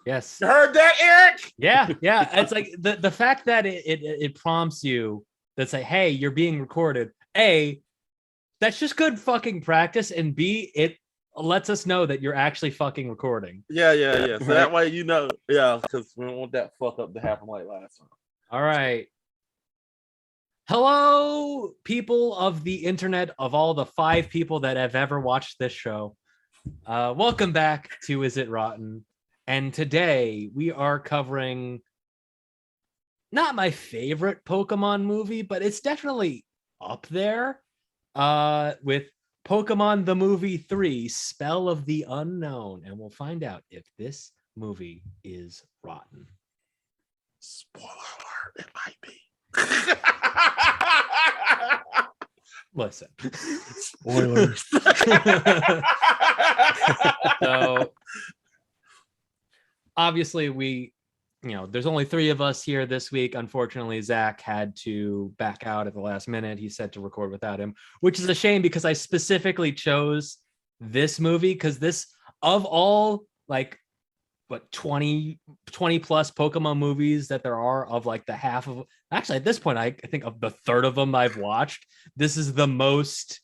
Yes. You heard that, Eric? Yeah. It's like the fact that it prompts you that's like, hey, you're being recorded. A, that's just good fucking practice, and B, it lets us know that you're actually fucking recording. Yeah. So that way because we don't want that fuck up to happen like last time. All right. Hello, people of the internet, of all the 5 people that have ever watched this show. Welcome back to Is It Rotten? And today we are covering not my favorite Pokemon movie, but it's definitely up there with Pokemon the Movie 3, Spell of the Unknown. And we'll find out if this movie is rotten. Spoiler alert, it might be. Listen. Spoilers. So obviously there's only 3 of us here this week. Unfortunately, Zach had to back out at the last minute. He said to record without him, which is a shame because I specifically chose this movie because this, of all 20 plus Pokemon movies that there are, of like the half of, actually at this point I think of the third of them I've watched, this is the most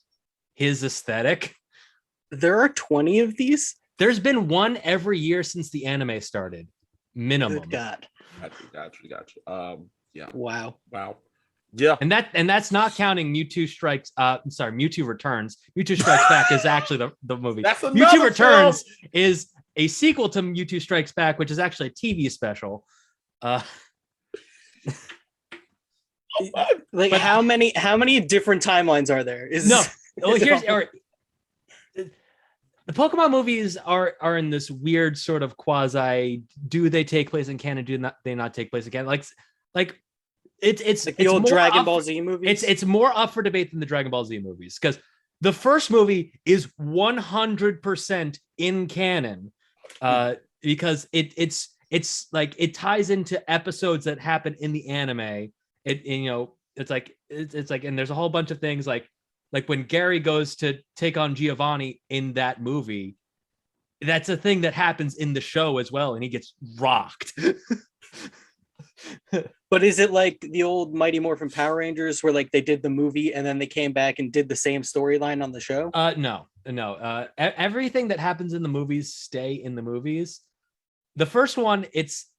his aesthetic. There are 20 of these? There's been one every year since the anime started, minimum. Good God. Gotcha. Yeah. Wow. Yeah. And that's not counting Mewtwo Returns. Mewtwo Strikes Back is actually the movie. That's Mewtwo Returns is a sequel to Mewtwo Strikes Back, which is actually a TV special. How many different timelines are there? The Pokemon movies are in this weird sort of quasi, do they take place in canon, they not take place in canon? Like it's like the old Dragon Ball Z movies. It's more up for debate than the Dragon Ball Z movies, because the first movie is 100% in canon, because it's like it ties into episodes that happen in the anime. It's like, and there's a whole bunch of things like when Gary goes to take on Giovanni in that movie, that's a thing that happens in the show as well, and he gets rocked. But is it like the old Mighty Morphin Power Rangers where like they did the movie and then they came back and did the same storyline on the show? No. Everything that happens in the movies stay in the movies. The first one, it's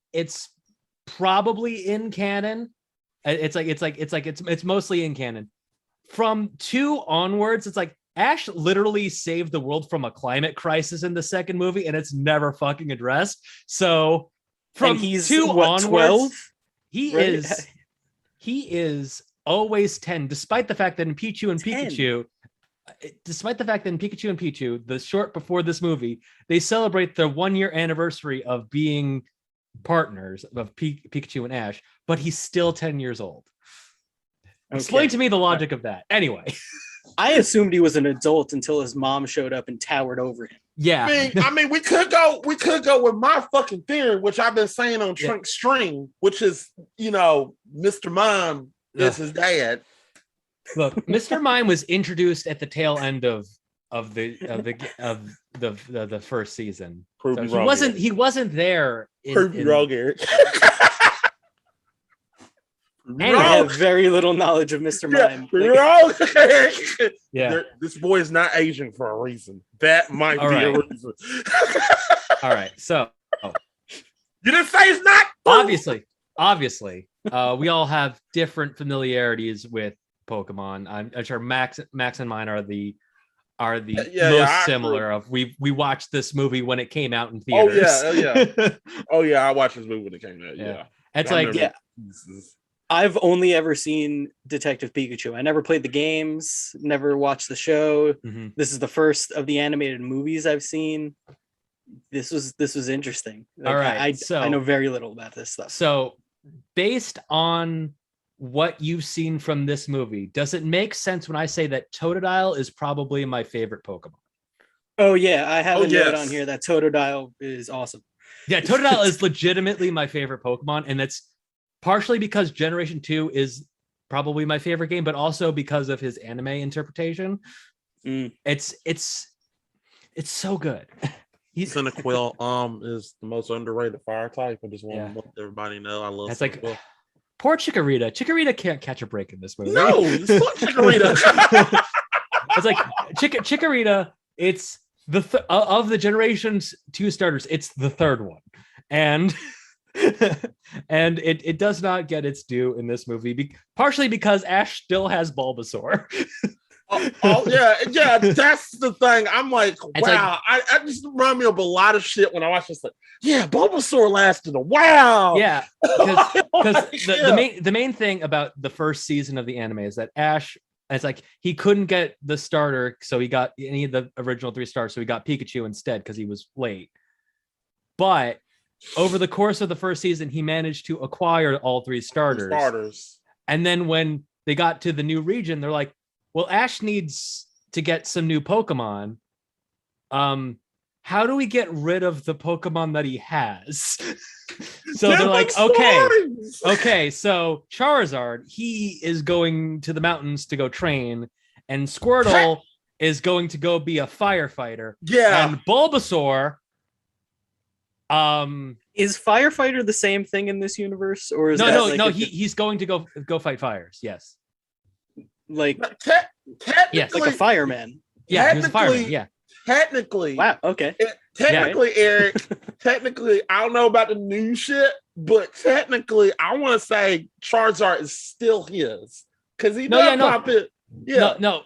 probably in canon. It's mostly in canon. From 2 onwards, it's like Ash literally saved the world from a climate crisis in the second movie, and it's never fucking addressed. So from 2 onwards, 12? He is always 10, despite the fact that in Pikachu and Pikachu, the short before this movie, they celebrate their 1-year anniversary of being partners of Pikachu and Ash, but he's still 10 years old. Okay. Explain to me the logic of that. Anyway. I assumed he was an adult until his mom showed up and towered over him. Yeah. I mean, we could go with my fucking theory, which I've been saying on Trunk String, which is, Mr. Mime is his dad. Look, Mr. Mime was introduced at the tail end of the first season. So he wasn't there. Prove me wrong, Eric. I have very little knowledge of Mr. Mime. Wrong. Yeah. This boy is not Asian for a reason. That might be a reason. All right. So you didn't say it's not. Obviously, we all have different familiarities with Pokemon. I'm sure Max and mine are the most similar. Of we watched this movie when it came out in theaters. Oh yeah, I watched this movie when it came out. Yeah. It's I've only ever seen Detective Pikachu. I never played the games, never watched the show. Mm-hmm. This is the first of the animated movies I've seen. This was interesting. All right. I know very little about this stuff. So based on what you've seen from this movie, does it make sense when I say that Totodile is probably my favorite Pokemon? Oh yeah, I have a note on here that Totodile is awesome. Yeah, Totodile is legitimately my favorite Pokemon, and that's partially because Generation 2 is probably my favorite game, but also because of his anime interpretation. It's so good. Cyndaquil is the most underrated fire type. I just want Yeah. to let everybody know I love It's like Cyndaquil. poor Chikorita. Chikorita can't catch a break in this movie. No, it's fuck Chikorita. It's like Chikorita. It's of the generation's 2 starters. It's the third one, and and it does not get its due in this movie. Partially because Ash still has Bulbasaur. yeah, that's the thing. I'm like, It's wow. I just remind me of a lot of shit when I watch this. Like, yeah, Bulbasaur lasted a while. Yeah, because Yeah. the main thing about the first season of the anime is that Ash, it's like he couldn't get the starter, so he got any of the original 3 stars, so he got Pikachu instead because he was late. But over the course of the first season, he managed to acquire all 3 starters. And then when they got to the new region, they're like, well, Ash needs to get some new Pokemon. How do we get rid of the Pokemon that he has? So they're like, okay, so Charizard, he is going to the mountains to go train, and Squirtle is going to go be a firefighter. Yeah. And Bulbasaur, is firefighter the same thing in this universe, or is no, he's going to go fight fires. Yes. Like technically, yes. like a fireman. Yeah, he was a fireman. Yeah. Technically, Wow. Okay. Eric. Technically, I don't know about the new shit, but technically, I want to say Charizard is still his because he pop it. Yeah. No.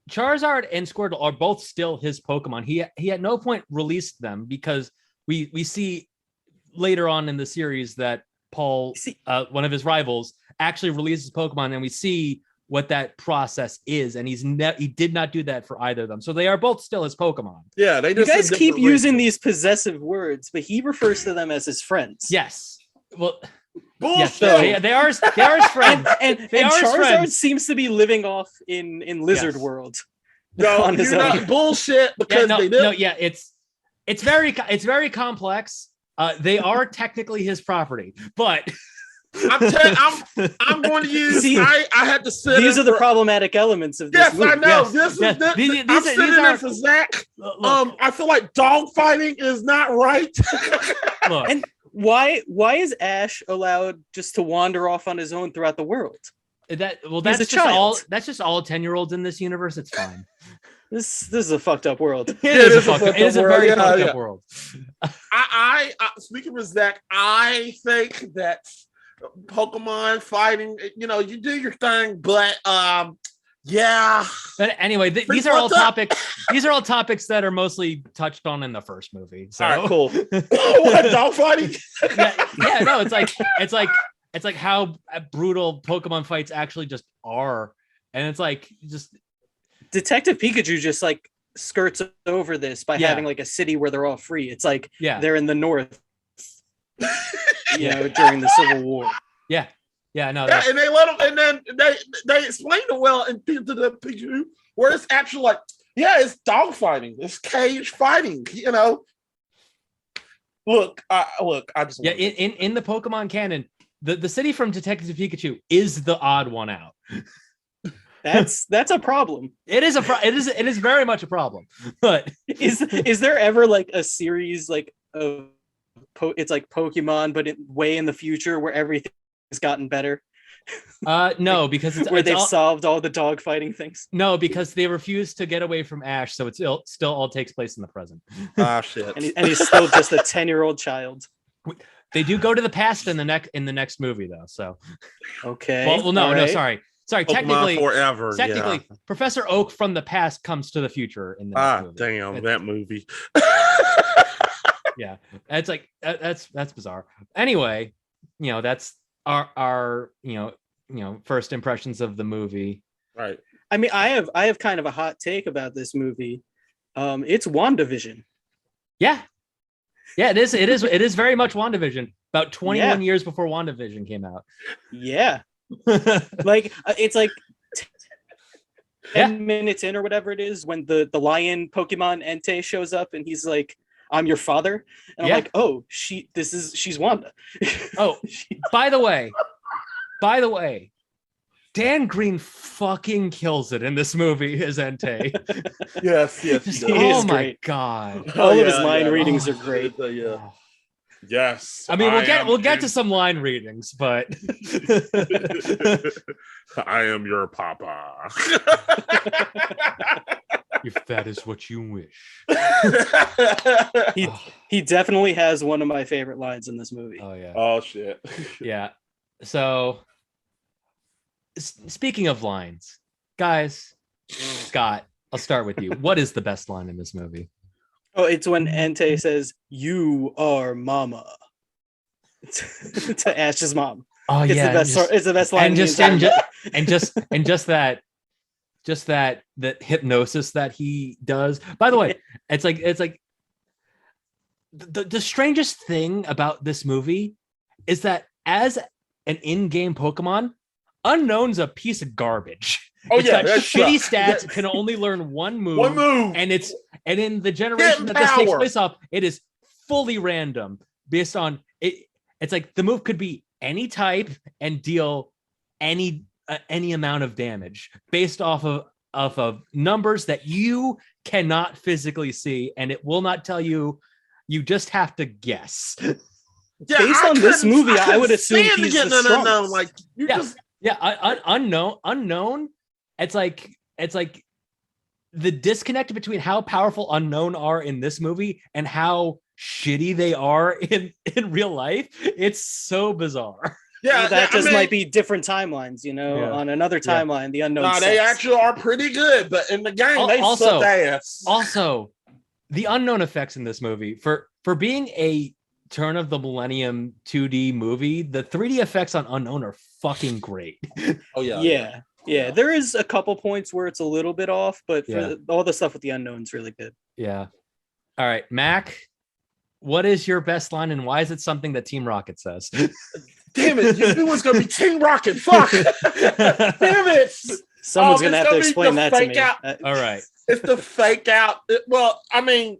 Charizard and Squirtle are both still his Pokemon. He at no point released them because we see later on in the series that Paul, one of his rivals, actually releases Pokemon, and we see what that process is, and he did not do that for either of them. So they are both still his Pokemon. Yeah, they just you guys keep using these possessive words, but he refers to them as his friends. Yes. Well, bullshit. Yes, they are his friends. and Charizard seems to be living off in Lizard World. No, you're not bullshit because they did. No, yeah, it's very complex. They are technically his property, but I'm going to use. See, I had to sit. These are the problematic elements of this. Yes, movie. I know. Yes. I'm sitting in for Zach. I feel like dog fighting is not right. Look, and why is Ash allowed just to wander off on his own throughout the world? That's just all 10-year-olds in this universe. It's fine. This is a fucked up world. It is a very fucked up world. I speaking of Zach, I think that Pokemon fighting, you do your thing, but yeah. But anyway, these are all topics. These are all topics that are mostly touched on in the first movie. So. All right, cool. What, dog fighting? yeah, no, it's like how brutal Pokemon fights actually just are, and it's like just Detective Pikachu just like skirts over this by having like a city where they're all free. It's like they're in the north. During the Civil War. Yeah, no. Yeah, and they let them, and then they explained it well into the Pikachu, where it's actually like, it's dog fighting, it's cage fighting. Look, I just in the Pokemon canon, the city from Detective Pikachu is the odd one out. That's a problem. It is very much a problem. But is there ever like a series like of it's like Pokemon, but way in the future where everything's gotten better? No, because they've solved all the dog fighting things. No, because they refuse to get away from Ash, so it still all takes place in the present. Ah, shit. And he's still just a 10-year-old child. They do go to the past in the next movie, though. So okay. Well, no, sorry. Pokemon technically, Professor Oak from the past comes to the future in the movie. Damn, that movie. Yeah, it's like that's bizarre. Anyway, that's our first impressions of the movie. Right. I mean, I have kind of a hot take about this movie. It's WandaVision. Yeah, it is very much WandaVision. About 21 years before WandaVision came out. Yeah. Like it's like 10 minutes in or whatever it is when the lion Pokemon Entei shows up and he's like, I'm your father, and I'm like, oh, she's Wanda. Oh, by the way, Dan Green fucking kills it in this movie as Entei. Yes, he Oh does. my great. god. All of his line readings Oh. are great. Yeah. Yes. I mean, we'll get to some line readings, but I am your papa. if that is what you wish. He definitely has one of my favorite lines in this movie. Oh yeah. Oh shit. Yeah. So speaking of lines, guys, Scott, I'll start with you. What is the best line in this movie? Oh, it's when Entei says, "You are Mama," to Ash's mom. Oh It's yeah, the best. It's the best line. and just that hypnosis that he does. By the way, it's like the strangest thing about this movie is that as an in-game Pokemon, Unknown's a piece of garbage. Oh it's got shitty stats, can only learn one move, and in the generation that this takes place off, it is fully random based on it. It's like the move could be any type and deal any amount of damage based off of numbers that you cannot physically see, and it will not tell you. You just have to guess. Yeah, based on this movie, I would assume he's the strongest. Like unknown. It's like the disconnect between how powerful Unknown are in this movie and how shitty they are in real life. It's so bizarre. Yeah, that might be different timelines, you know. Yeah. On another timeline, the Unknown. No, they actually are pretty good, but in the game, they suck ass. Also, the Unknown effects in this movie, for being a turn of the millennium 2D movie, the 3D effects on Unknown are fucking great. Oh yeah. There is a couple points where it's a little bit off, but for all the stuff with the Unknown's really good. Yeah. All right, Mac, what is your best line, and why is it something that Team Rocket says? Damn it! You knew it was gonna be Team Rocket. Fuck! Damn it! Someone's gonna have to explain that to me. All right. It's the fake out. Well, I mean,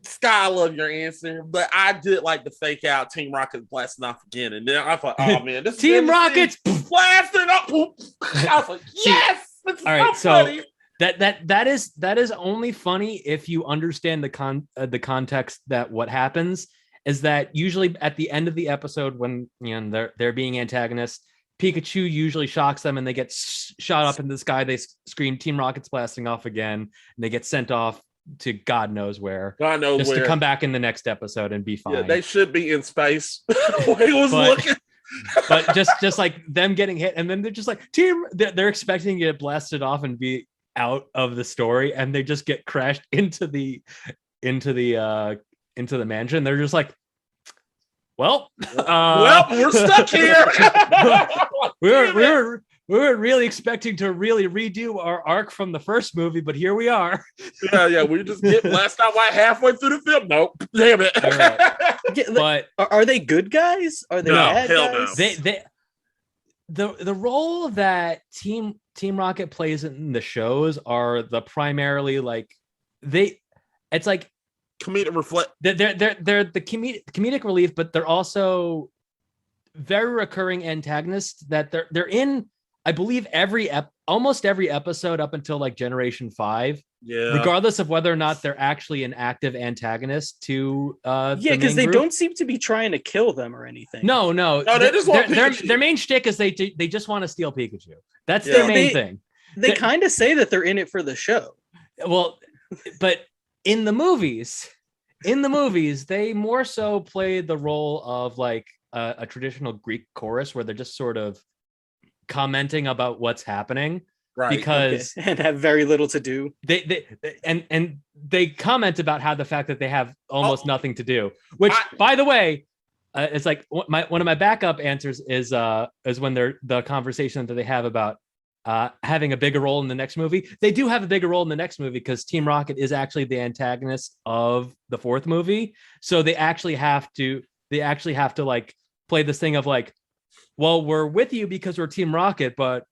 Sky, I love your answer, but I did like the fake out. Team Rocket blasting off again, and then I thought, oh man, this Team Rocket's blasting up. I was like, yes. All right, so that is only funny if you understand the context that what happens is that usually at the end of the episode when they're being antagonists, Pikachu usually shocks them and they get shot up in the sky. They scream, Team Rocket's blasting off again, and they get sent off to God knows where. To come back in the next episode and be fine. Yeah, they should be in space. Looking. But just like them getting hit, and then they're just like they're expecting to get blasted off and be out of the story, and they just get crashed into the mansion. They're just like, well, we're stuck here. we were really expecting to really redo our arc from the first movie, but here we are. Yeah, we just get blasted out like halfway through the film. Nope, damn it. All right. But are they good guys? Are they bad guys? No. The role that Team Rocket plays in the shows are the primarily like it's like comedic reflect. They're the comedic relief, but they're also very recurring antagonists that they're in. I believe almost every episode up until like Generation 5. Yeah. Regardless of whether or not they're actually an active antagonist to because they don't seem to be trying to kill them or anything. No. They just want their main shtick is they just want to steal Pikachu. That's their main thing. They kind of say that they're in it for the show. Well, but in the movies, they more so play the role of like a traditional Greek chorus where they're just sort of commenting about what's happening, right? Because and have very little to do. They comment about how the fact that they have almost nothing to do. Which, by the way, it's like one of my backup answers is when the conversation that they have about having a bigger role in the next movie. They do have a bigger role in the next movie because Team Rocket is actually the antagonist of the fourth movie. So they actually have to like play this thing of like, well, we're with you because we're Team Rocket, but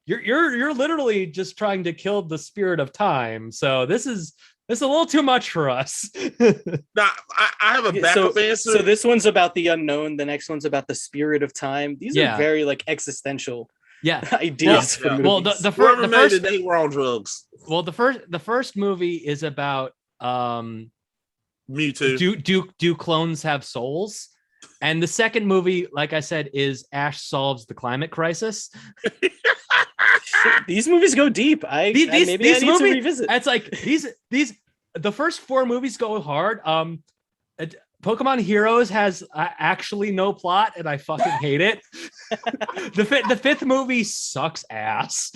you're literally just trying to kill the spirit of time. So this is It's a little too much for us. Now, I have a backup answer. So this one's about the unknown. The next one's about the spirit of time. These are very like existential ideas for movies. Well, the first they were on drugs. Well, the first movie is about Mewtwo. Do clones have souls? And the second movie, like I said, is Ash solves the climate crisis. These movies go deep. I need to revisit. It's like the first 4 movies go hard. Pokemon Heroes has actually no plot, and I fucking hate it. The fifth movie sucks ass.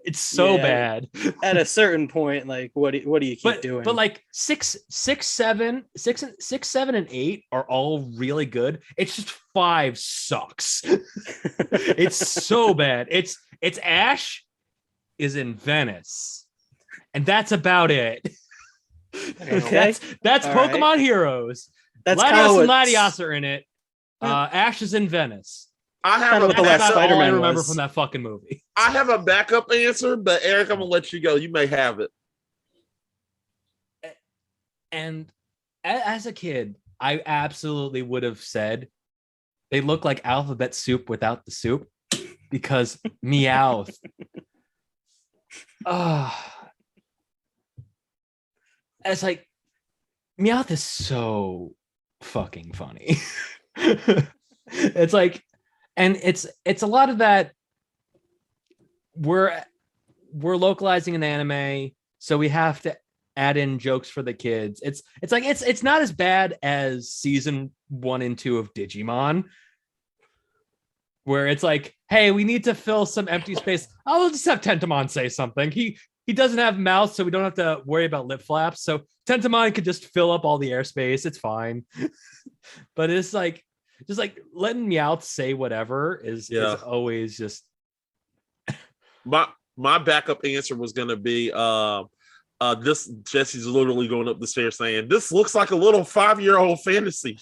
It's so bad. At a certain point, like what do you keep doing? But like 6, 7, and 8 are all really good. It's just 5 sucks. It's so bad. It's Ash is in Venice, and that's about it. Okay, that's Pokemon right. Heroes. That's Latios and Latias are in it. Ash is in Venice. I have that's all I remember from that fucking movie. I have a backup answer, but Eric, I'm gonna let you go. You may have it. And as a kid, I absolutely would have said they look like alphabet soup without the soup, because Meowth. It's like Meowth is so fucking funny. It's like, and it's a lot of that. We're localizing an anime, so we have to add in jokes for the kids. It's not as bad as season 1 and 2 of Digimon, where it's like, hey, we need to fill some empty space. I'll just have Tentamon say something. He doesn't have mouth, so we don't have to worry about lip flaps. So Tentamon could just fill up all the airspace. It's fine. But it's like, just like letting Meowth say whatever is always just. My backup answer was gonna be this. Jesse's literally going up the stairs saying, "This looks like a little 5-year-old fantasy."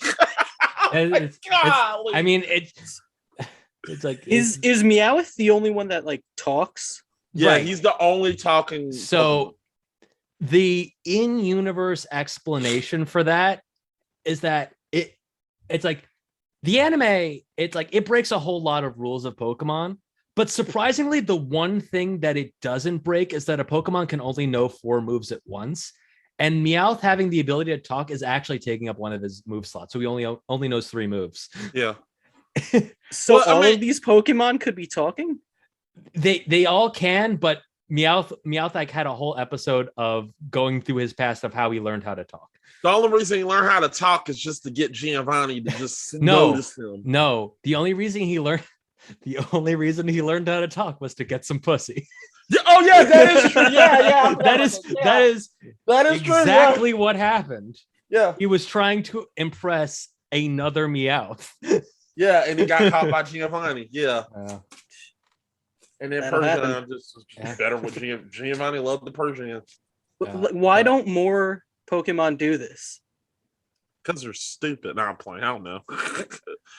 It's like, is Meowth the only one that like talks? Yeah, right. He's the only talking. So the in-universe explanation for that is that it's like the anime, it's like it breaks a whole lot of rules of Pokemon, but surprisingly, the one thing that it doesn't break is that a Pokemon can only know 4 moves at once. And Meowth having the ability to talk is actually taking up one of his move slots. So he only knows 3 moves. Yeah. So all of these Pokemon could be talking? They all can, but Meowth like had a whole episode of going through his past of how he learned how to talk. The only reason he learned how to talk is just to get Giovanni to just notice him. No, the only reason he learned how to talk was to get some pussy. Oh yeah, that is true. Yeah. That is exactly what happened. Yeah, he was trying to impress another Meowth. Yeah, and he got caught by Giovanni. Yeah. And then Persian just better with Giovanni. Loved the Persian. Why don't more Pokemon do this? Because they're stupid. No, I'm playing. I don't know.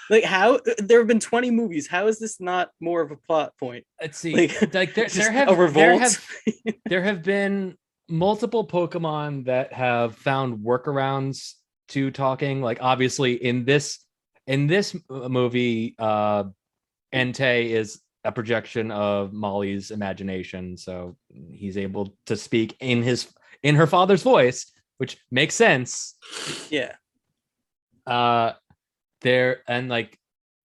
Like, how there have been 20 movies. How is this not more of a plot point? Let's see. Like there have been multiple Pokemon that have found workarounds to talking. Like obviously in this movie, Entei is a projection of Molly's imagination, so he's able to speak in her father's voice, which makes sense. Yeah. There and like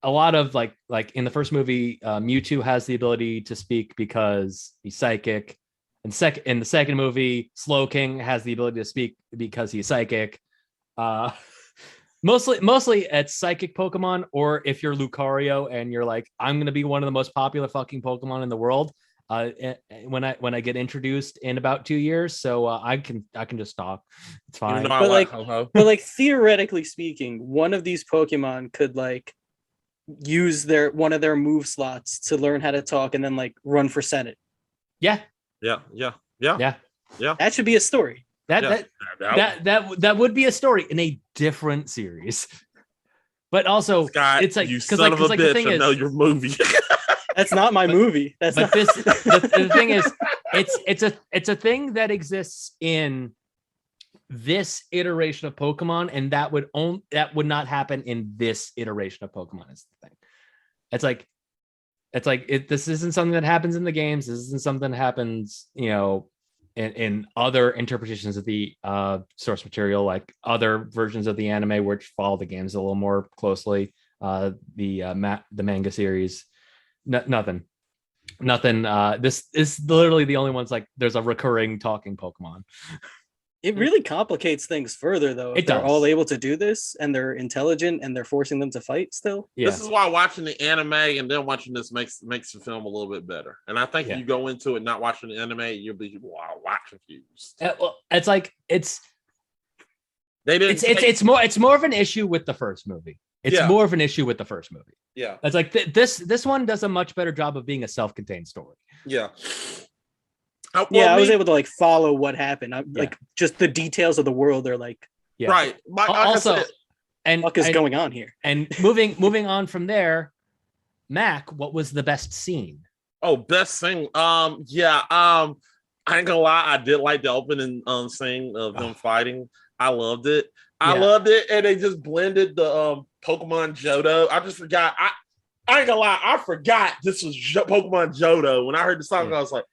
a lot of like in the first movie, Mewtwo has the ability to speak because he's psychic, and in the second movie, Slowking has the ability to speak because he's psychic. Mostly it's psychic Pokemon, or if you're Lucario and you're like, I'm gonna be one of the most popular fucking Pokemon in the world when I get introduced in about 2 years, so I can just talk. It's fine. But like theoretically speaking, one of these Pokemon could like use one of their move slots to learn how to talk and then like run for Senate. Yeah. That should be a story. That would be a story in a different series, but also Scott, it's like you son of a bitch, the thing is, know your movie. That's not my movie. The thing is, it's a thing that exists in this iteration of Pokemon, and that would not happen in this iteration of Pokemon is the thing. This isn't something that happens in the games. This isn't something that happens, in other interpretations of the source material, like other versions of the anime which follow the games a little more closely. The manga series, nothing. This is literally the only ones like there's a recurring talking Pokemon. It really complicates things further, though. If they're all able to do this and they're intelligent and they're forcing them to fight still. Yeah. This is why watching the anime and then watching this makes the film a little bit better. And I think if you go into it not watching the anime, you'll be confused. It's more of an issue with the first movie. More of an issue with the first movie. Yeah. It's like this one does a much better job of being a self-contained story. Yeah. I was able to like follow what happened. Like just the details of the world are like right. Also, what is going on here? And moving on from there, Mac, what was the best scene? Oh, best scene. I ain't gonna lie, I did like the opening scene of them fighting. I loved it. I loved it, and they just blended the Pokemon Johto. I just forgot. I ain't gonna lie, I forgot this was Pokemon Johto. When I heard the song, I was like,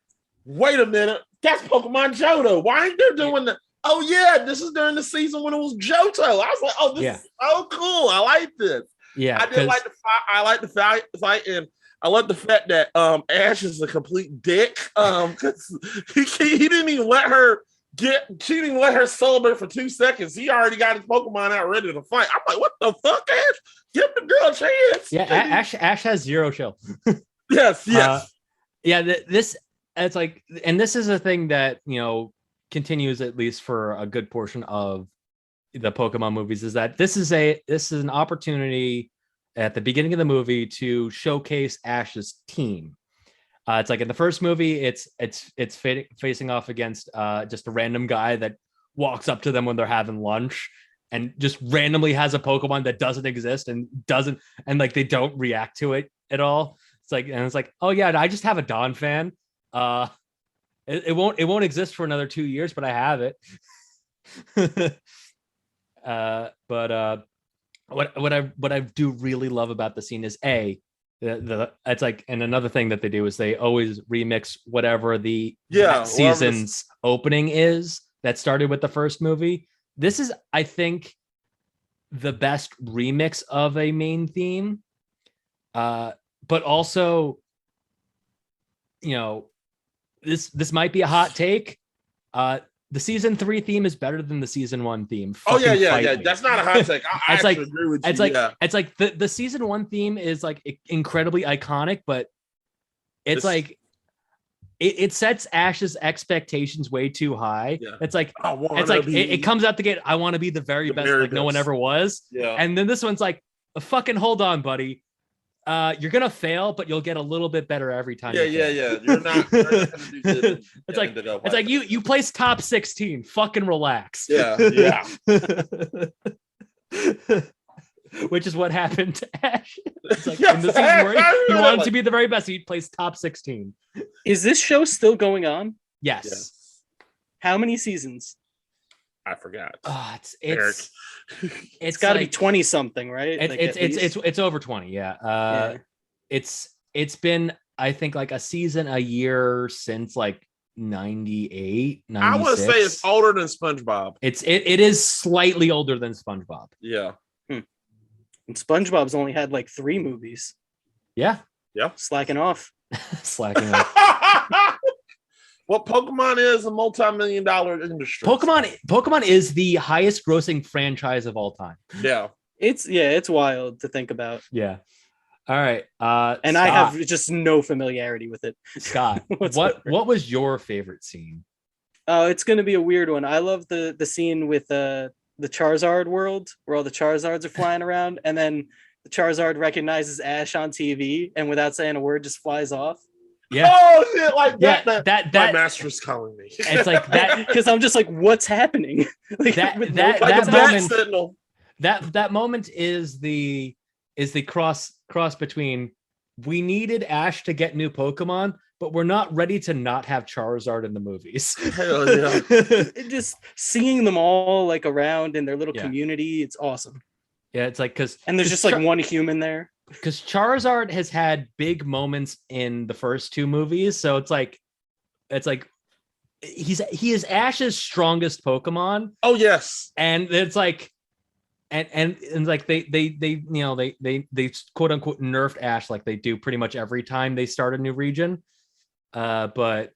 wait a minute, that's Pokemon Johto. Why ain't they doing the? Oh yeah, this is during the season when it was Johto. I was like, oh, this is so cool. I like this. Yeah, I did like the fight. I like the fight, and I love the fact that Ash is a complete dick. Because he didn't even let her she didn't even let her celebrate for 2 seconds. He already got his Pokemon out ready to fight. I'm like, what the fuck, Ash? Give the girl a chance. Yeah, Ash has zero chill. Yes. This. It's like, and this is a thing that continues at least for a good portion of the Pokemon movies, is that this is an opportunity at the beginning of the movie to showcase Ash's team. It's like in the first movie, it's facing off against just a random guy that walks up to them when they're having lunch and just randomly has a Pokemon that doesn't exist and like they don't react to it at all. It's like, oh yeah, I just have a Dawn fan. It won't exist for another 2 years, but I have it. What I do really love about the scene is it's like, and another thing that they do is they always remix whatever the season's opening is that started with the first movie. This is, I think, the best remix of a main theme, but also, this might be a hot take. The season 3 theme is better than the season 1 theme. Yeah. That's not a hot take. I actually agree with you. It's like the season 1 theme is like incredibly iconic, but it sets Ash's expectations way too high. Yeah. It comes out the gate. I want to be the very best, like no one ever was. Yeah. And then this one's like, fucking hold on, buddy. You're gonna fail, but you'll get a little bit better every time. Yeah. You're not gonna do good. It's like you place top 16. Fucking relax. Yeah. Which is what happened to Ash. It's like in the season where he wanted to be the very best, he placed top 16. Is this show still going on? Yes. How many seasons? I forgot. It's got to be 20 something, right? It's over 20. Yeah. It's been, I think, like a season a year since like 98, 96. I want to say it's older than SpongeBob. It is slightly older than SpongeBob. Yeah. And SpongeBob's only had like 3 movies. Yeah. Slacking off. Well, Pokemon is a multi-million-dollar industry. Pokemon is the highest grossing franchise of all time. Yeah. It's wild to think about. Yeah. All right. And Scott, I have just no familiarity with it. Scott, what was your favorite scene? Oh, it's going to be a weird one. I love the scene with the Charizard world where all the Charizards are flying around, and then the Charizard recognizes Ash on TV and without saying a word just flies off. Yeah. Oh shit! Like that. My master's calling me. It's like that because I'm just like, what's happening? Like, that moment is the cross between we needed Ash to get new Pokemon, but we're not ready to not have Charizard in the movies. Hell yeah. Just seeing them all like around in their little Yeah. community, it's awesome. Yeah, it's like and there's just like one human there. Because Charizard has had big moments in the first two movies, so it's like he is Ash's strongest Pokemon. Oh yes, and it's like and like they quote unquote nerfed Ash like they do pretty much every time they start a new region. But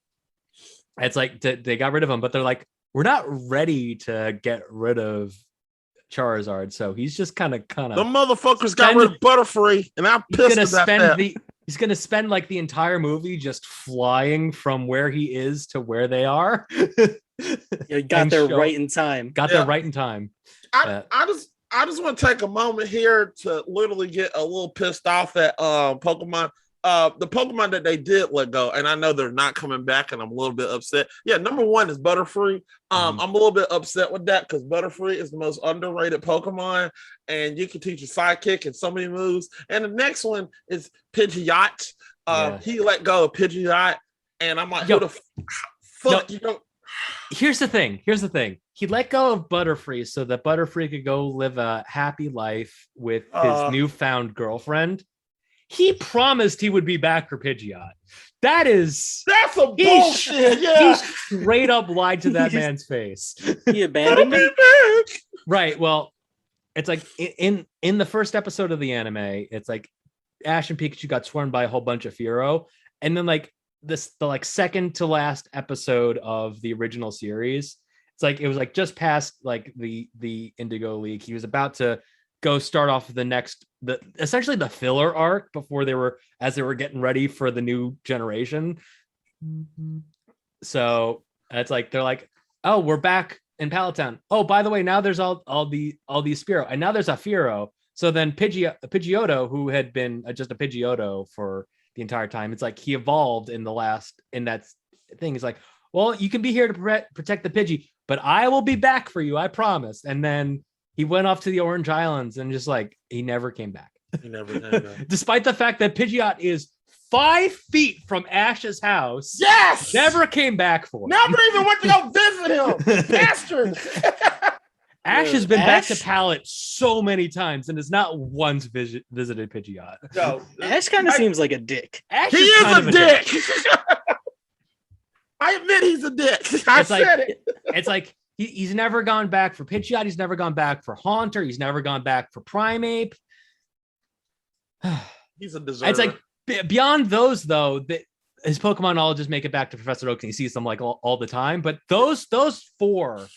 it's like they got rid of him, but they're like, we're not ready to get rid of Charizard, so he's just kind of the motherfuckers got rid of Butterfree, and I'm he's pissed gonna about spend that. He's gonna spend like the entire movie just flying from where he is to where they are. You got there right in time. There right in time. I just want to take a moment here to literally get a little pissed off at Pokemon. The Pokemon that they did let go, and I know they're not coming back, and I'm a little bit upset. Yeah, number one is Butterfree. I'm a little bit upset with that because Butterfree is the most underrated Pokemon, and you can teach a sidekick and so many moves. And the next one is Pidgeot. He let go of Pidgeot, and I'm like, who the fuck you don't? Here's the thing. He let go of Butterfree so that Butterfree could go live a happy life with his newfound girlfriend. He promised he would be back for Pidgeot. That's some bullshit. He straight up lied to that man's face. He abandoned him. Right. Well, it's like in the first episode of the anime, it's like Ash and Pikachu got swarmed by a whole bunch of Fearow, and then like the like second to last episode of the original series, it's like it was like just past like the Indigo League. He was about to go start off essentially the filler arc before they were getting ready for the new generation. So it's like they're like, oh, we're back in Pallet Town. Oh, by the way, now there's all these Spearow, and now there's a Fearow. So then Pidgeotto, who had been just a Pidgeotto for the entire time, it's like he evolved in that thing. He's like, well, you can be here to protect the Pidgey, but I will be back for you, I promise. And then he went off to the Orange Islands and just like he never came back. He never came back. Despite the fact that Pidgeot is 5 feet from Ash's house. Yes! Never came back for him. Never even went to go visit him. Bastard. Ash has been back to Pallet so many times and has not once visited Pidgeot. No, Ash kind of seems like a dick. Ash he is a dick. I admit he's a dick. I said it. It's like he's never gone back for Pidgeot. He's never gone back for Haunter. He's never gone back for Primeape. He's a deserter. It's like beyond those though, that his Pokemon all just make it back to Professor Oak and he sees them like all the time. But those 4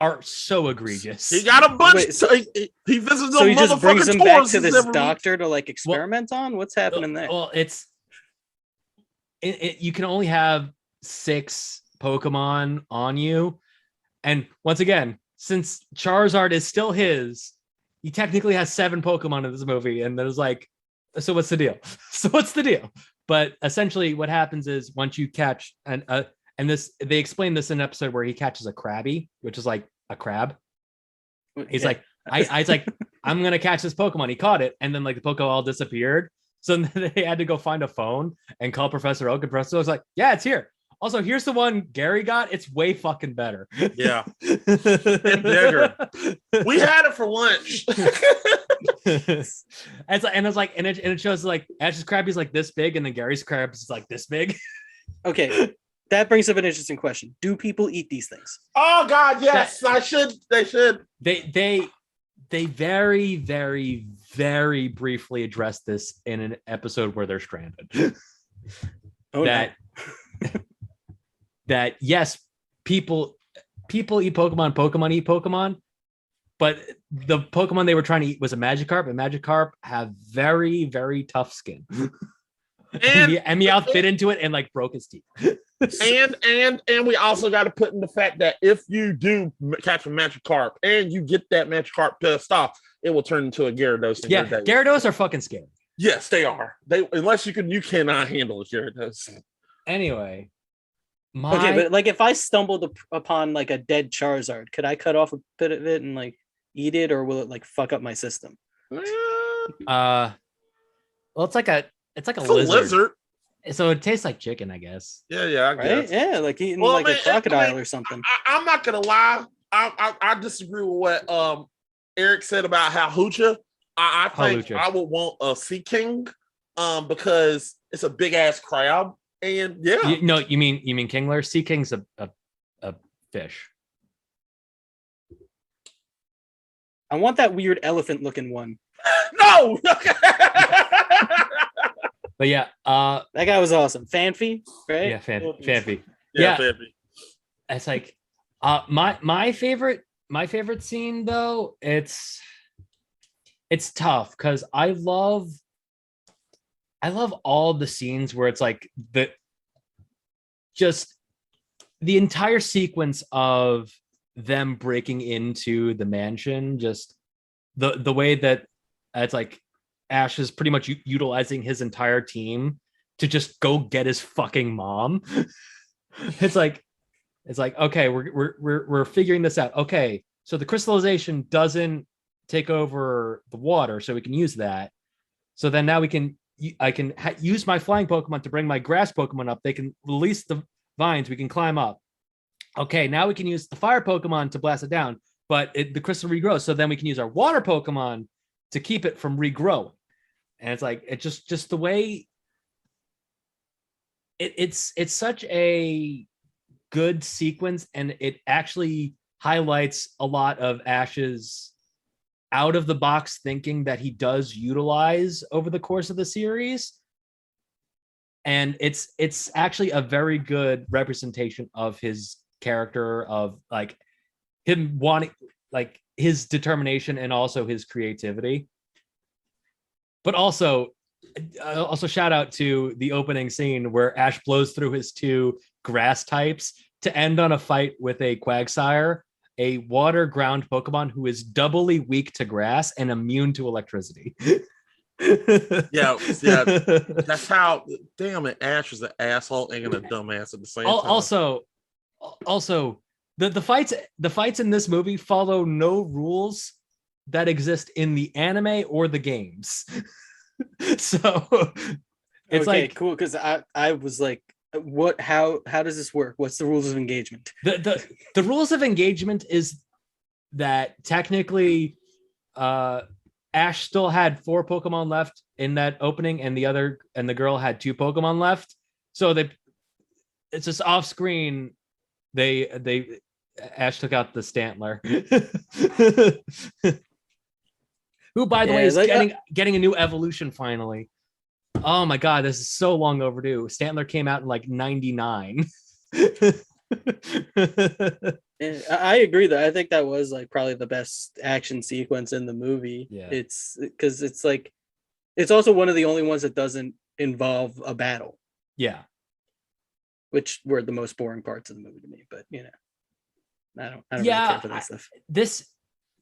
are so egregious. He got a bunch. He visits them. So he just brings them back to this every doctor week. to like experiment on. What's happening there? Well, you can only have 6 Pokemon on you, and once again, since Charizard is still his, he technically has 7 Pokemon in this movie, and there's like, so what's the deal? But essentially, what happens is once you catch and this, they explain this in an episode where he catches a Krabby, which is like a crab. He's like, I like, I'm gonna catch this Pokemon. He caught it, and then like the Pokemon all disappeared. So then they had to go find a phone and call Professor Oak, and Professor Oak's like, yeah, it's here. Also, here's the one Gary got. It's way fucking better. Yeah. And bigger. We had it for lunch. and it shows like Ash's Krabby's like this big, and then Gary's Krabby is like this big. Okay. That brings up an interesting question. Do people eat these things? Oh God, yes. They should. They very, very, very briefly address this in an episode where they're stranded. That yes, people eat Pokemon, Pokemon eat Pokemon, but the Pokemon they were trying to eat was a Magikarp, and Magikarp have very, very tough skin. And Meowth bit into it and like broke his teeth. and we also got to put in the fact that if you do catch a Magikarp and you get that Magikarp pissed off, it will turn into a Gyarados. Yeah, Gyarados are fucking scary. Yes, they are. Unless you cannot handle a Gyarados. Anyway, but like if I stumbled upon like a dead Charizard, could I cut off a bit of it and like eat it, or will it like fuck up my system? Well, it's like a lizard. So it tastes like chicken, I guess. Yeah, I Right? guess. Yeah, like eating Well, like I a mean, crocodile or something. I'm not gonna lie. I disagree with what Eric said about how hoocha. I think Halucha. I would want a sea king because it's a big ass crab. And yeah. No, you mean Kingler? Sea King's a fish. I want that weird elephant looking one. No. But yeah, That guy was awesome. Fanfi, right? yeah, Fanfi. Yeah, Yeah. It's like my favorite scene though, it's tough because I love all the scenes where it's like just the entire sequence of them breaking into the mansion, just the way that it's like Ash is pretty much utilizing his entire team to just go get his fucking mom. it's like okay, we're figuring this out. Okay, so the crystallization doesn't take over the water, so we can use that. So then now I can use my flying Pokemon to bring my grass Pokemon up. They can release the vines. We can climb up. Okay, now we can use the fire Pokemon to blast it down, but the crystal regrows. So then we can use our water Pokemon to keep it from regrowing. And it's like it just the way it's such a good sequence, and it actually highlights a lot of Ash's out of the box thinking that he does utilize over the course of the series. And it's actually a very good representation of his character, of like him wanting, like his determination and also his creativity. But also shout out to the opening scene where Ash blows through his 2 grass types to end on a fight with a Quagsire, a water ground Pokemon who is doubly weak to grass and immune to electricity. yeah. That's how. Damn it, Ash was an asshole and a dumbass at the same time. Also, the fights in this movie follow no rules that exist in the anime or the games. So it's okay, like cool, because I was like, what, how does this work? What's the rules of engagement? The rules of engagement is that technically Ash still had 4 Pokemon left in that opening, and the girl had 2 Pokemon left. So it's just off screen. Ash took out the Stantler. Who, by the way, is like, getting a new evolution finally. Oh my god, this is so long overdue. Stantler came out in like 99. I agree that I think that was like probably the best action sequence in the movie. Yeah. It's because it's like it's also one of the only ones that doesn't involve a battle. Yeah. Which were the most boring parts of the movie to me, but you know, I don't really care for that stuff.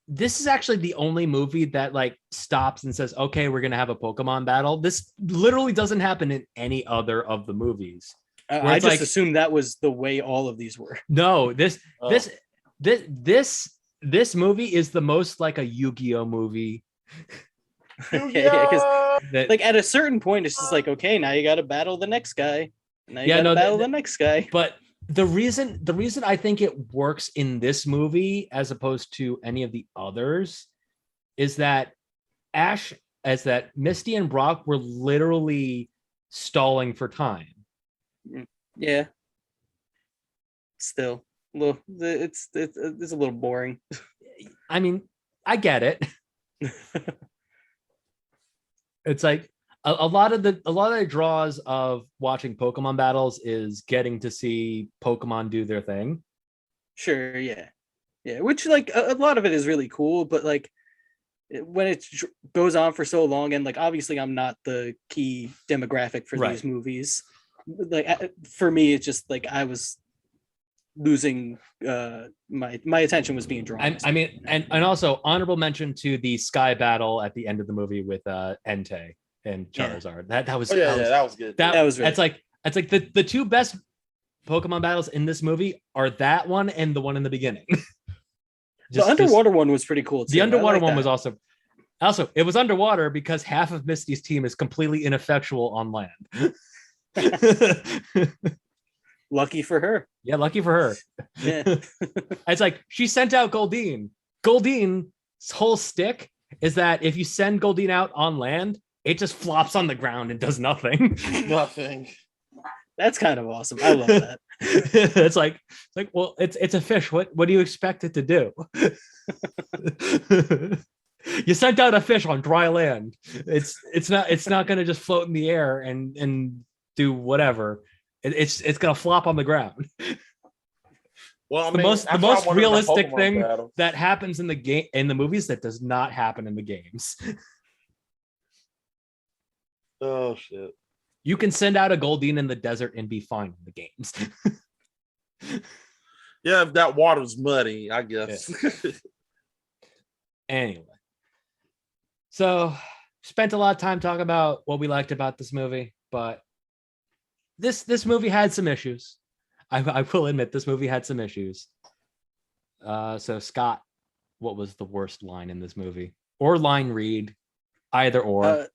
This is actually the only movie that like stops and says, okay, we're gonna have a Pokemon battle. This literally doesn't happen in any other of the movies. I just assumed that was the way all of these were. No, this movie is the most like a Yu-Gi-Oh movie. Yeah, because like at a certain point, it's just like, okay, now you got to battle the next guy. Now you got to battle the next guy. But the reason I think it works in this movie as opposed to any of the others is that Misty and Brock were literally stalling for time. Yeah. Still, it's a little boring. I mean, I get it. It's like a lot of the draws of watching Pokemon battles is getting to see Pokemon do their thing. Sure, yeah. Which like a lot of it is really cool, but like when it goes on for so long, and like obviously I'm not the key demographic for these movies. Like for me, it's just like I was losing my attention was being drawn. I mean, and also honorable mention to the Sky battle at the end of the movie with Entei and Charizard. That was good. That was really that's like the 2 best Pokemon battles in this movie are that one and the one in the beginning. The underwater one was pretty cool too. The underwater one was also it was underwater because half of Misty's team is completely ineffectual on land. Lucky for her. Yeah, lucky for her. Yeah. It's like she sent out Goldine. Goldine's whole stick is that if you send Goldine out on land, it just flops on the ground and does nothing. Nothing. That's kind of awesome. I love that. It's like, well, it's a fish. What do you expect it to do? You sent out a fish on dry land. It's not gonna just float in the air and do whatever. It's gonna flop on the ground. Well, The most realistic thing that happens in the movies that does not happen in the games. Oh shit. You can send out a Goldine in the desert and be fine in the games. Yeah, if that water's muddy, I guess. Yeah. Anyway, so spent a lot of time talking about what we liked about this movie, but this movie had some issues. I will admit this movie had some issues. So Scott, what was the worst line in this movie, or line read, either or?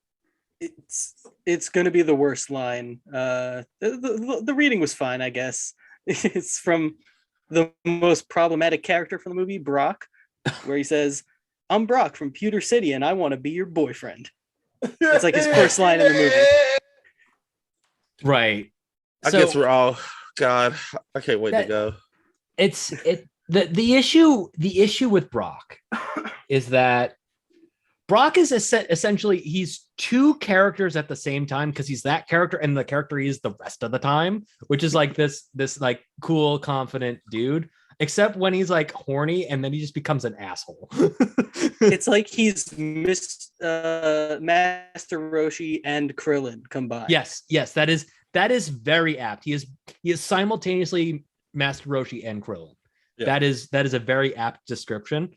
It's going to be the worst line. The reading was fine, I guess. It's from the most problematic character from the movie, Brock, where he says, "I'm Brock from Pewter City, and I want to be your boyfriend." It's like his first line in the movie. Right. I guess we're all God. I can't wait to go. The issue with Brock is that Brock is essentially he's two characters at the same time, because he's that character and the character he is the rest of the time, which is like this like cool, confident dude, except when he's like horny and then he just becomes an asshole. It's like he's Master Roshi and Krillin combined. Yes, that is very apt. He is simultaneously Master Roshi and Krillin. Yeah. That is a very apt description.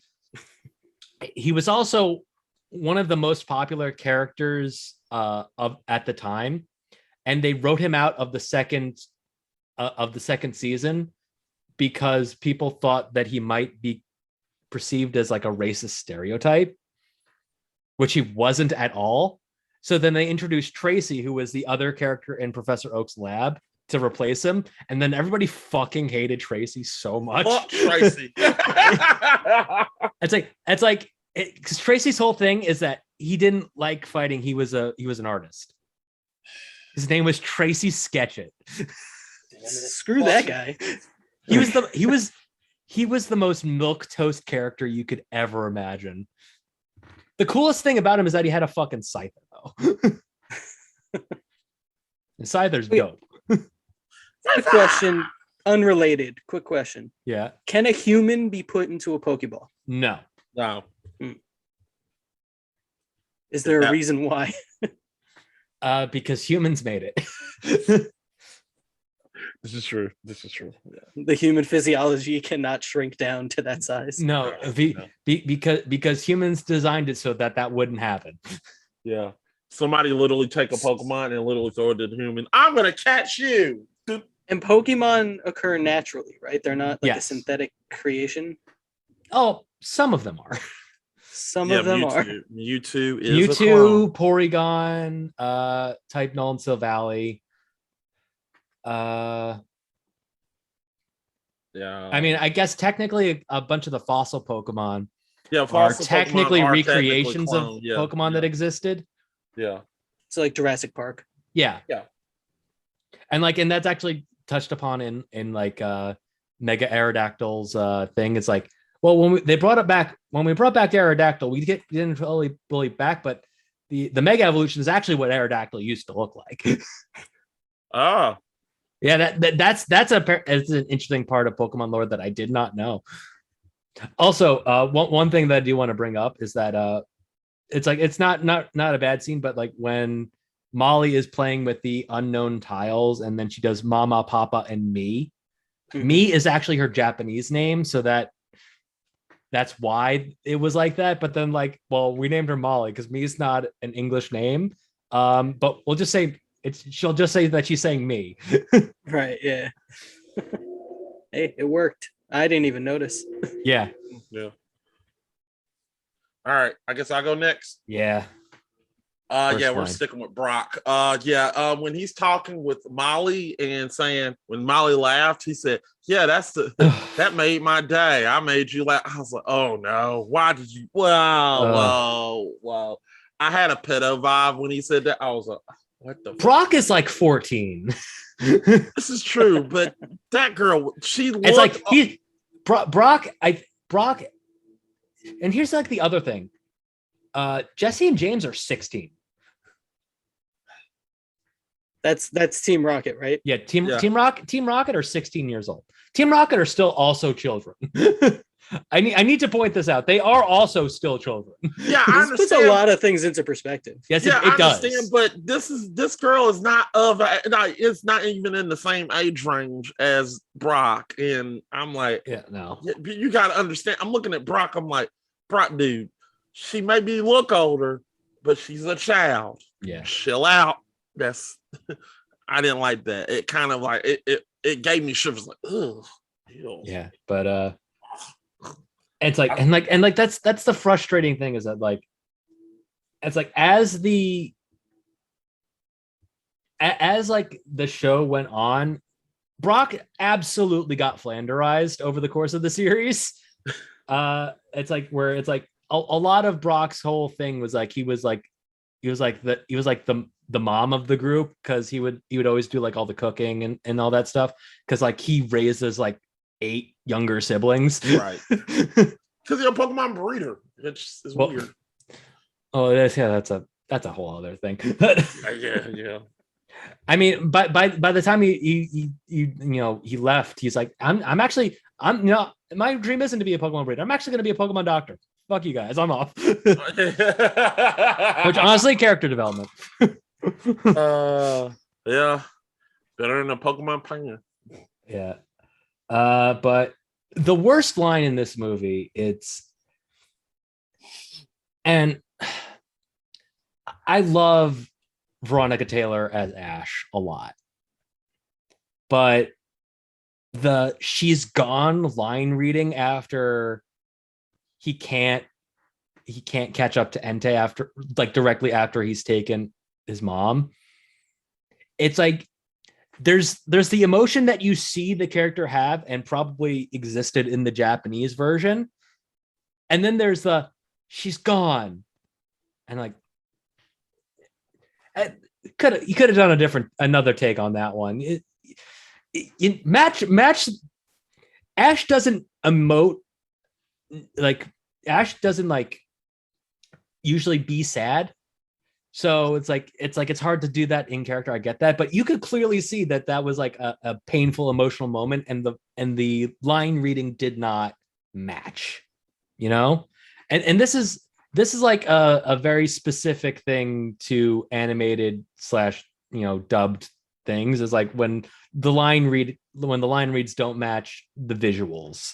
He was also one of the most popular characters at the time, and they wrote him out of the second season because people thought that he might be perceived as like a racist stereotype, which he wasn't at all. So then they introduced Tracy, who was the other character in Professor Oak's lab, to replace him, and then everybody fucking hated Tracy so much. Fuck Tracy. It's like because Tracy's whole thing is that he didn't like fighting. He was an artist. His name was Tracy Sketchit. Screw that guy. He was the most milquetoast character you could ever imagine. The coolest thing about him is that he had a fucking scyther though. And Scyther's dope. Quick question, unrelated. Quick question. Yeah. Can a human be put into a Pokeball? No. Is there a reason why? Because humans made it. This is true. Yeah. The human physiology cannot shrink down to that size. No, because humans designed it so that wouldn't happen. Yeah. Somebody literally take a Pokemon and literally throw it to the human. I'm gonna catch you. And Pokemon occur naturally, right? They're not like a synthetic creation. Oh, some of them are. Some of them are. Mewtwo is Mewtwo, Porygon, Type Null and Silvally. Yeah. I mean, I guess technically a bunch of the fossil Pokemon are technically recreations of Pokemon that existed. Yeah. So like Jurassic Park. Yeah. And that's actually touched upon in like Mega Aerodactyl's thing. It's like, well, when we brought back Aerodactyl, we didn't really bully back, but the Mega Evolution is actually what Aerodactyl used to look like. Oh. Yeah, that's an interesting part of Pokemon lore that I did not know. Also, one thing that I do want to bring up is that it's like it's not a bad scene, but like when Molly is playing with the unknown tiles and then she does Mama, Papa, and Me. Mm-hmm. Me is actually her Japanese name, so that's why it was like that. But then we named her Molly because Me is not an English name. But we'll just say she'll just say that she's saying Me. Right, yeah. Hey, it worked. I didn't even notice. Yeah. All right, I guess I'll go next. Yeah. First Yeah, we're line. sticking with Brock. When he's talking with Molly and saying when Molly laughed, he said, "Yeah, that made my day. I made you laugh." I was like, "Oh no, why did you?" Wow. I had a pedo vibe when he said that. I was like, "What the?" Brock is like 14. This is true, but that girl, she looked. It's like Brock. And here's like the other thing. Jesse and James are 16. That's Team Rocket, right? Yeah, Team Rocket are 16 years old. Team Rocket are still also children. I need to point this out. They are also still children. Yeah, I This puts a lot of things into perspective. Yes, yeah, it I understand, does. but this girl is not it's not even in the same age range as Brock, and I'm like, Yeah, no. You got to understand. I'm looking at Brock. I'm like, Brock, dude, she may be look older, but she's a child. Yeah, chill out. That's I didn't like that. It kind of like it gave me shivers. Like, ugh. Ew. yeah, but it's like and like that's the frustrating thing is that like it's like as like the show went on, Brock absolutely got flanderized over the course of the series. It's like where it's like a lot of Brock's whole thing was like he was like the mom of the group because he would always do like all the cooking and all that stuff because like he raises like 8 younger siblings, right? Because you're a Pokemon breeder. It's weird. Oh, that's a whole other thing. Yeah. I mean, by the time he left, he's like, I'm my dream isn't to be a Pokemon breeder. I'm actually going to be a Pokemon doctor. Fuck you guys, I'm off. Which honestly, character development. Yeah, better than a Pokemon painter. Yeah, but the worst line in this movie, and I love Veronica Taylor as Ash a lot, but the she's gone line reading after he can't catch up to Entei after like directly after he's taken his mom. It's like there's the emotion that you see the character have and probably existed in the Japanese version, and then there's the she's gone, and like you could have done another take on that one. Match Ash doesn't emote like Ash doesn't like usually be sad, so it's hard to do that in character. I get that, but you could clearly see that was like a painful emotional moment, and the line reading did not match, and this is like a very specific thing to animated / dubbed things, is like when the line reads don't match the visuals.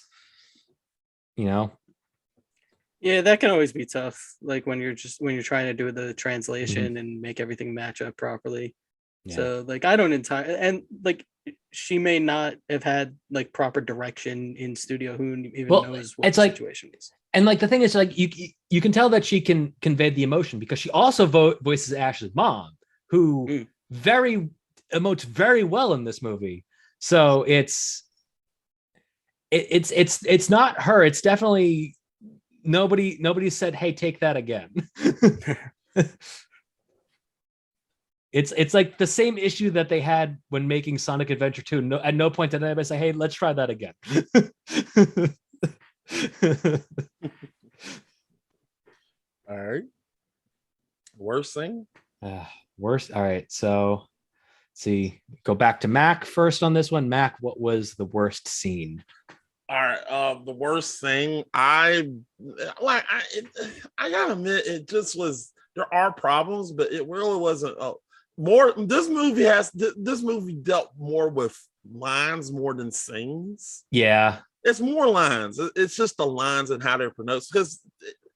Yeah, that can always be tough. Like when you're trying to do the translation and make everything match up properly. Yeah. So like I don't and like she may not have had like proper direction in studio. Who even knows what the situation is. And like the thing is, like you can tell that she can convey the emotion because she also voices Ash's mom, who emotes very well in this movie. So it's not her. It's definitely nobody said, "Hey, take that again." It's like the same issue that they had when making Sonic Adventure 2. At no point did anybody say, "Hey, let's try that again." All right. Worst thing? Worst. All right. So let's see. Go back to Mac first on this one. Mac, what was the worst scene? All right. The worst thing, I gotta admit, it just was. There are problems, but it really wasn't. More. This movie dealt more with lines more than scenes. Yeah. It's more lines. It's just the lines and how they're pronounced because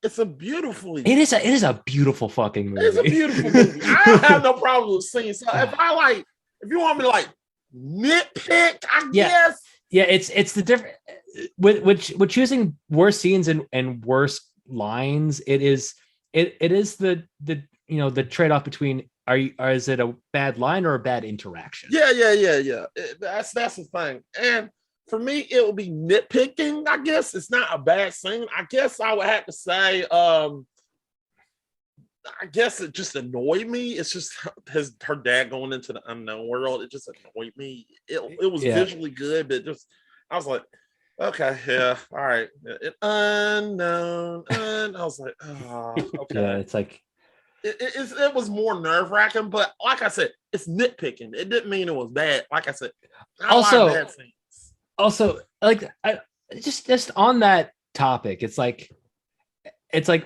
it's a beautifully. It is a beautiful fucking movie. It's a beautiful movie. I have no problem with scenes. So if you want me to like nitpick, I guess. Yeah, it's the different with choosing worst scenes and worst lines. It is the the trade-off between is it a bad line or a bad interaction? Yeah. That's the thing. And for me, it would be nitpicking. I guess it's not a bad scene. I guess I would have to say, I guess it just annoyed me. It's just her dad going into the unknown world. It just annoyed me. It was visually good, but just I was like, okay, yeah, all right, unknown. And I was like, oh, okay. Yeah, it's like it was more nerve wracking, but like I said, it's nitpicking. It didn't mean it was bad. Like I said, also like just on that topic, it's like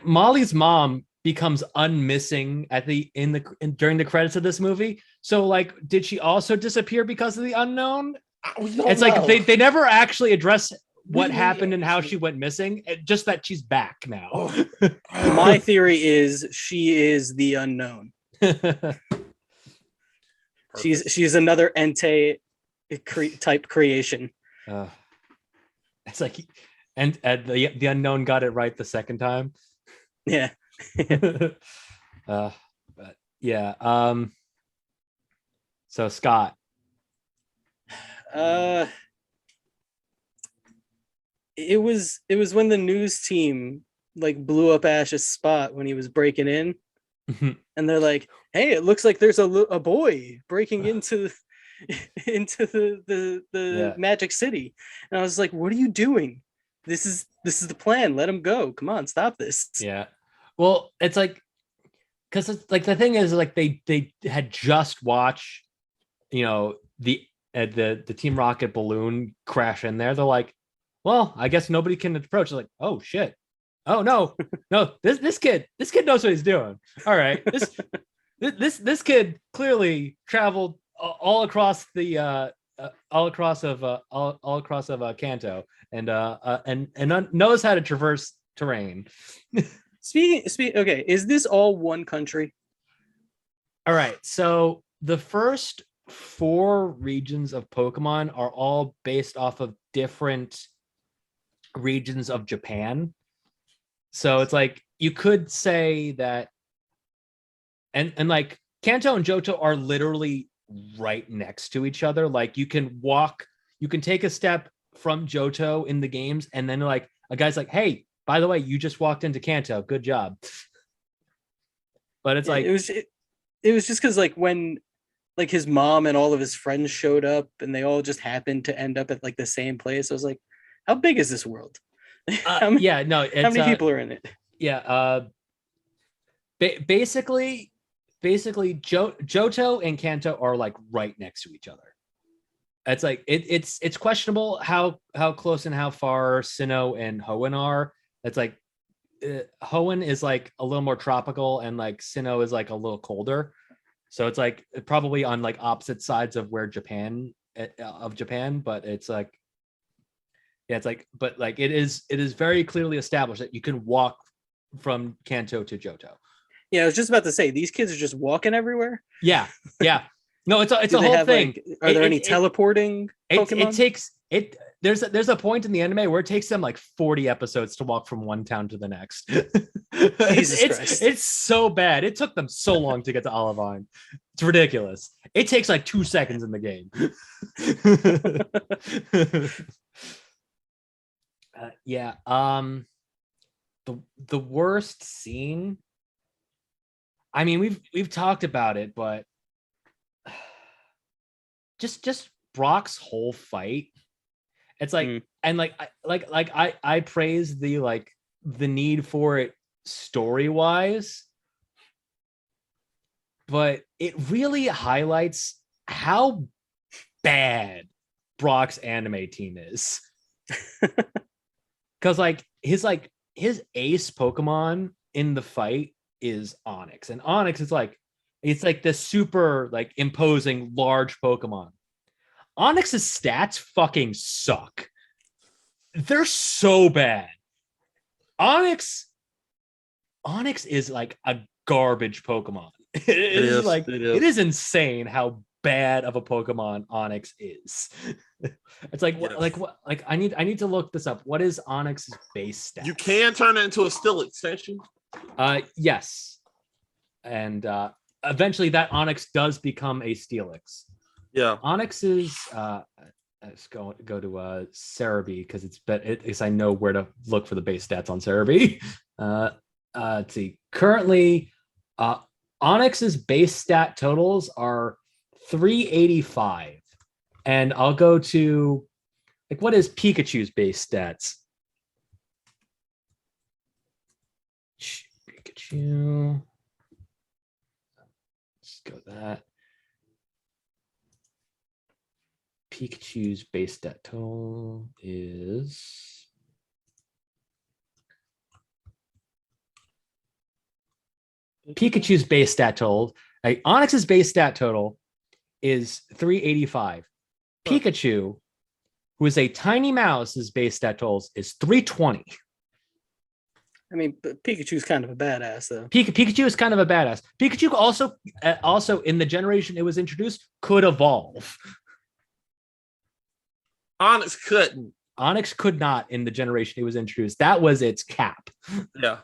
Molly's mom becomes unmissing during the credits of this movie. So like, did she also disappear because of the unknown? It's know. Like they never actually address what happened and how she went missing. Just that she's back now. Oh. My theory is she is the unknown. She's another Entei type creation. It's like, and the unknown got it right the second time. Yeah. But yeah. So Scott. It was when the news team like blew up Ash's spot when he was breaking in, and they're like, "Hey, it looks like there's a boy breaking into the Magic City," and I was like, "What are you doing? This is the plan. Let him go. Come on, stop this." Yeah. Well, it's like, because it's like the thing is like they had just watched, the Team Rocket balloon crash in there. They're like, well, I guess nobody can approach. They're like, oh shit, oh no, this kid knows what he's doing. All right, this kid clearly traveled all across of Kanto and knows how to traverse terrain. Speaking. Okay, is this all one country? All right, so the first 4 regions of Pokemon are all based off of different regions of Japan. So it's like you could say that, and like Kanto and Johto are literally right next to each other. Like you can take a step from Johto in the games, and then like a guy's like, hey, by the way, you just walked into Kanto. Good job. But it's like it was just because like when like his mom and all of his friends showed up and they all just happened to end up at like the same place. I was like, how big is this world? How many people are in it? Yeah. Basically Johto and Kanto are like right next to each other. It's like it's questionable how close and how far Sinnoh and Hoenn are. It's like Hoenn is like a little more tropical and like Sinnoh is like a little colder. So it's like probably on like opposite sides of where Japan, but it's like, yeah, it's like, but like it is very clearly established that you can walk from Kanto to Johto. Yeah, I was just about to say these kids are just walking everywhere. Yeah. No, it's a whole thing. Like, are there any teleporting Pokemon? There's a point in the anime where it takes them like 40 episodes to walk from one town to the next. It's so bad. It took them so long to get to Olivine. It's ridiculous. It takes like 2 seconds in the game. The worst scene. I mean, we've talked about it, but just Brock's whole fight. It's like, and I praise the need for it story wise, but it really highlights how bad Brock's anime team is. Because his ace Pokemon in the fight is Onix, and Onix is it's like this super like imposing large Pokemon. Onix's stats fucking suck. They're so bad. Onix is like a garbage Pokemon. It is insane how bad of a Pokemon Onix is. It's like, yes. What I need to look this up. What is Onix's base stats? You can turn it into a still extension. Yes. and eventually that Onyx does become a Steelix. Yeah. Onyx is let's go to Cerebi because I know where to look for the base stats on Cerebi. Let's see. Currently, Onyx's base stat totals are 385, and I'll go to like what is Pikachu's base stats? Pikachu. Let's go that. Pikachu's base stat total is Pikachu's base stat total. Like Onyx's base stat total is 385. Pikachu, who is a tiny mouse's base stat totals is 320. I mean, but Pikachu's kind of a badass, though. Pikachu is kind of a badass. Pikachu also in the generation it was introduced could evolve. Onyx couldn't. Onyx could not in the generation it was introduced. That was its cap. Yeah.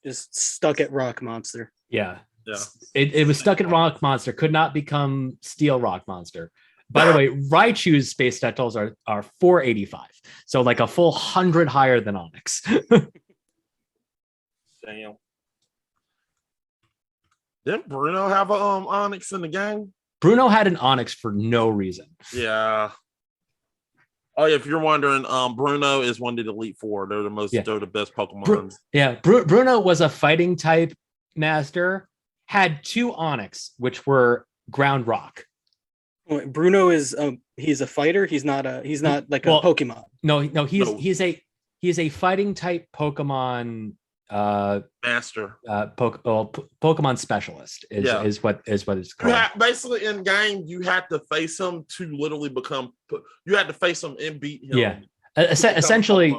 Just stuck at Rock Monster. Yeah. Yeah. It was stuck at Rock Monster, could not become Steel Rock Monster. By the way, Raichu's space stat totals are 485. So like a full 100 higher than Onyx. Damn. Didn't Bruno have a Onyx in the game? Bruno had an Onyx for no reason. Yeah. Oh, yeah, if you're wondering, Bruno is one of the Elite Four. They're the best Pokemon. Bruno was a fighting type master, had 2 Onyx, which were ground rock. Bruno is he's a fighter. He's not like a Pokemon. No, he's a fighting type Pokemon master. Pokemon specialist is what it's called. Basically, in game, you had to face him to literally become. You had to face him and beat him. Yeah, essentially,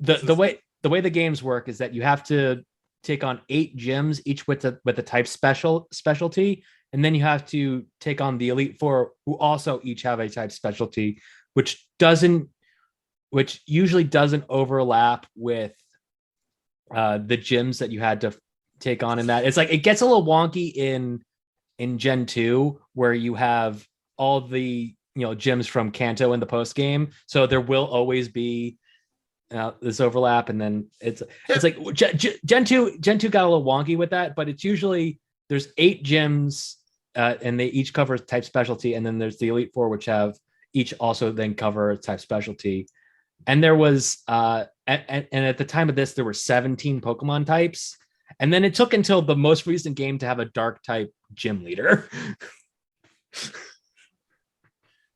the way the games work is that you have to take on 8 gyms, each with a type specialty, and then you have to take on the Elite Four, who also each have a type specialty, which usually doesn't overlap with the gyms that you had to take on in that. It's like it gets a little wonky in Gen 2 where you have all the gyms from Kanto in the post game, so there will always be this overlap, and then it's like Gen 2 got a little wonky with that, but it's usually there's 8 gyms and they each cover type specialty, and then there's the Elite Four, which have each also then cover type specialty. And there was and at the time of this there were 17 Pokemon types, and then it took until the most recent game to have a dark type gym leader.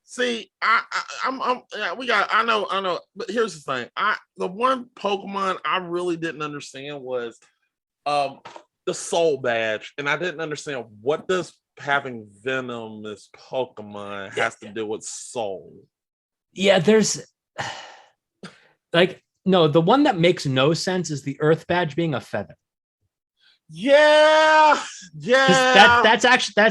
See, I know, but here's the thing. The one Pokemon I really didn't understand was the Soul Badge, and I didn't understand what does having venomous Pokemon has to do with Soul. Yeah, there's like the one that makes no sense is the Earth Badge being a feather. Yeah. That's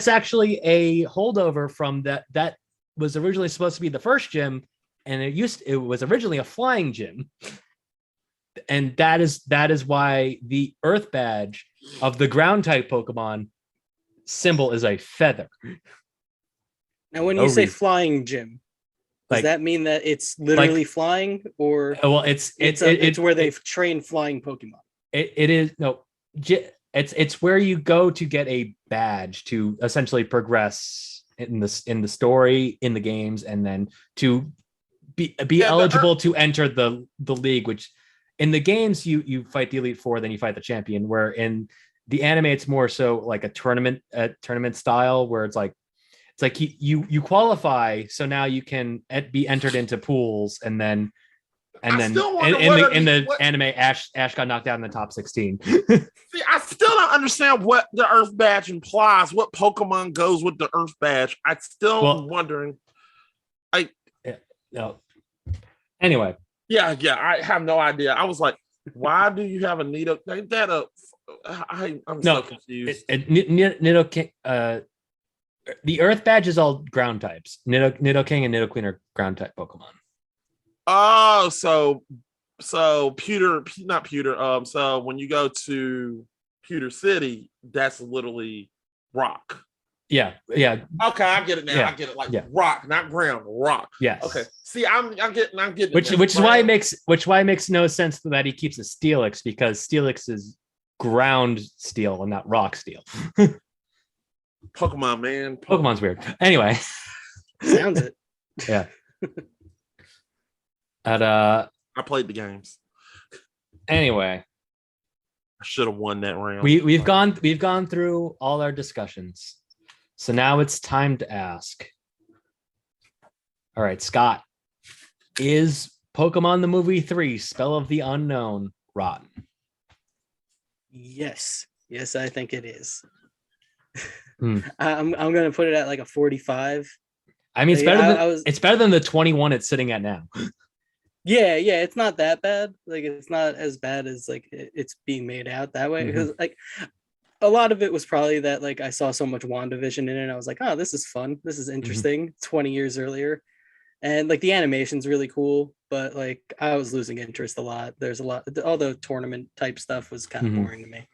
actually a holdover from that was originally supposed to be the first gym, and it was originally a flying gym, and that is why the Earth Badge of the ground type Pokemon symbol is a feather. Now, when you say flying gym, does that mean that it's literally flying, or it's where they've trained flying Pokemon? It is no. It's where you go to get a badge to essentially progress in the story, in the games, and then to be eligible to enter the league. Which in the games you fight the Elite Four, then you fight the champion. Where in the anime it's more so like a tournament style, where it's like you qualify, so now you can be entered into pools, and then in the anime Ash got knocked out in the top 16. See, I still don't understand what the Earth Badge implies. What Pokemon goes with the Earth Badge? I still am wondering. Anyway. Yeah, I have no idea. I was like, why do you have a Nido? Ain't that I'm so confused. The Earth Badge is all ground types. Nidoking and Nidoqueen are ground type Pokemon. Oh, so pewter, not pewter. So when you go to Pewter City, that's literally rock. Yeah. Okay, I get it now. Yeah. I get it. Like Yeah. rock, not ground, rock. Yes. Okay. See, I'm getting which is why it makes no sense that he keeps a Steelix, because Steelix is ground steel and not rock steel. Pokemon, man. Pokemon's weird. Anyway. Sounds it. Yeah. I played the games. Anyway. I should have won that round. We've gone through all our discussions. So now it's time to ask. All right, Scott, is Pokemon the Movie 3 Spell of the Unknown rotten? Yes, I think it is. Hmm. I'm gonna put it at like a 45. I mean, it's better than the 21 it's sitting at now. Yeah, it's not that bad. Like, it's not as bad as like it's being made out that way. Because like a lot of it was probably that like I saw so much WandaVision in it, and I was like, oh, this is fun. This is interesting. 20 years earlier. And like the animation's really cool, but like I was losing interest a lot. There's a lot, all the tournament type stuff was kind of boring to me.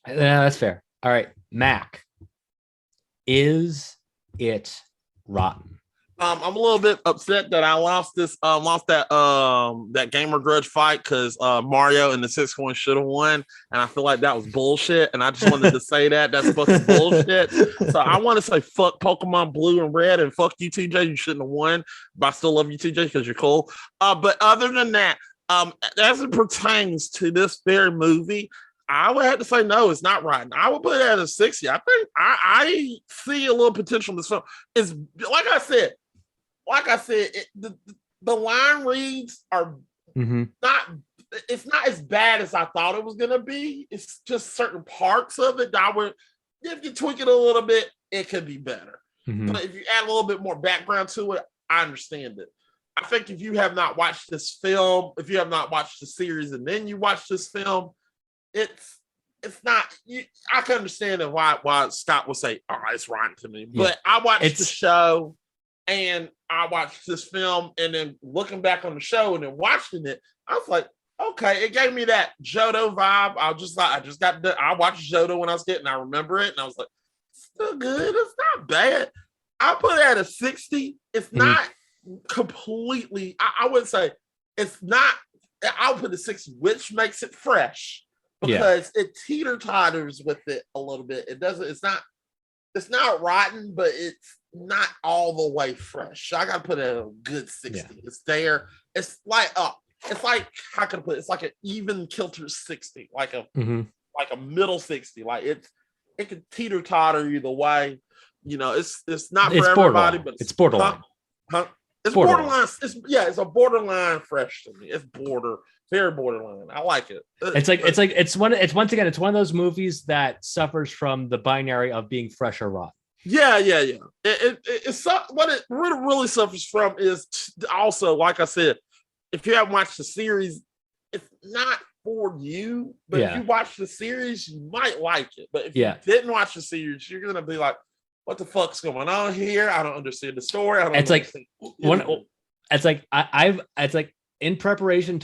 Yeah, that's fair. All right, Mac, is it rotten? I'm a little bit upset that I lost that gamer grudge fight because Mario and the 6-1 should have won, and I feel like that was bullshit. And I just wanted to say that's fucking bullshit. So I want to say fuck Pokemon Blue and Red and fuck you, TJ. You shouldn't have won, but I still love you, TJ, because you're cool. But other than that, as it pertains to this very movie, I would have to say no, it's not rotten. I would put it at a 60. I think I see a little potential in this film. It's like I said, the line reads are not. It's not as bad as I thought it was gonna be. It's just certain parts of it that I would, if you tweak it a little bit, it could be better. But if you add a little bit more background to it, I understand it. I think if you have not watched this film, if you have not watched the series and then you watch this film, it's not. I can understand why Scott would say, "Oh, it's rotten to me." But I watched the show. And I watched this film, and then looking back on the show and then watching it, I was like, okay, it gave me that Johto vibe. I watched Johto when I was a kid, and I remember it, and I was like, still good. It's not bad. I put it at a 60. It's not completely. I wouldn't say it's not. I'll put a 60, which makes it fresh because it teeter-totters with it a little bit. It doesn't. It's not rotten, but it's not all the way fresh. I gotta put it at a good 60. It's there. It's like how can I put it? It's like an even kilter 60, like a middle 60. Like it could teeter totter either way. You know, it's not for everybody, but it's borderline. It's borderline. It's a borderline fresh to me. It's very borderline. I like it. It's one of those movies that suffers from the binary of being fresh or rotten. Yeah. It's what it really suffers from is also, like I said, if you haven't watched the series, it's not for you. But if you watch the series, you might like it. But if you didn't watch the series, you're gonna be like, "What the fuck's going on here? I don't understand the story." It's like in preparation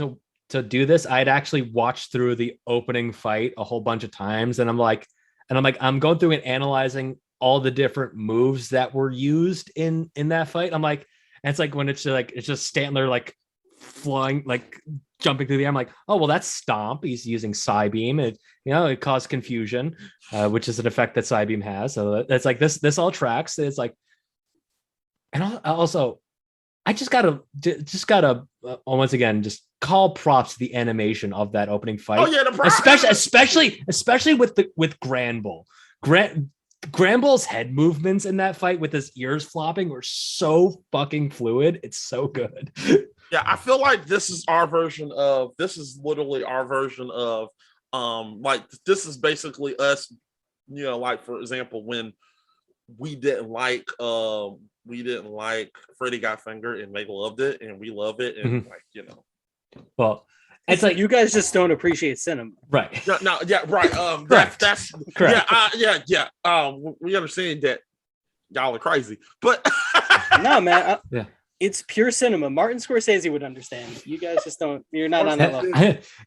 to do this, I'd actually watched through the opening fight a whole bunch of times, and I'm going through and analyzing all the different moves that were used in that fight. I'm like, and it's like when it's just Stantler like flying, like jumping through the air. I'm like, oh well, that's Stomp. He's using Psybeam. It caused confusion, which is an effect that Psybeam has. So it's like this all tracks. It's like, and also, I just gotta once again just call props to the animation of that opening fight. Oh yeah, especially with Granbull. Granbull's head movements in that fight with his ears flopping were so fucking fluid. It's so good. Yeah, I feel like this is literally our version of like this is basically us, like for example, when we didn't like Freddy Got Fingered and they loved it and we love it and Well, it's like you guys just don't appreciate cinema, right? No, yeah, right. Correct. That's correct. Yeah. We understand that y'all are crazy, but no, man. It's pure cinema. Martin Scorsese would understand. You guys just don't. You're not on that level.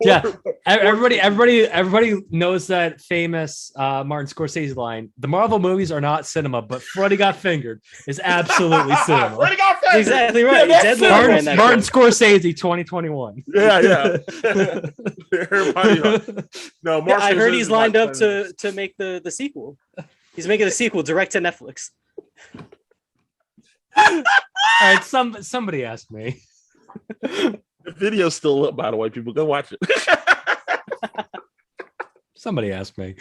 Yeah, everybody knows that famous Martin Scorsese line. The Marvel movies are not cinema, but Freddy Got Fingered is absolutely cinema. Freddy Got Fingered. Exactly right. Yeah, Deadline ran that Martin quote. Scorsese, 2021. Yeah. Everybody. No, Yeah, I heard Scorsese he's is lined like up to make the sequel. He's making a sequel direct to Netflix. All right, somebody asked me. The video's still up, by the way. People go watch it. Somebody asked me.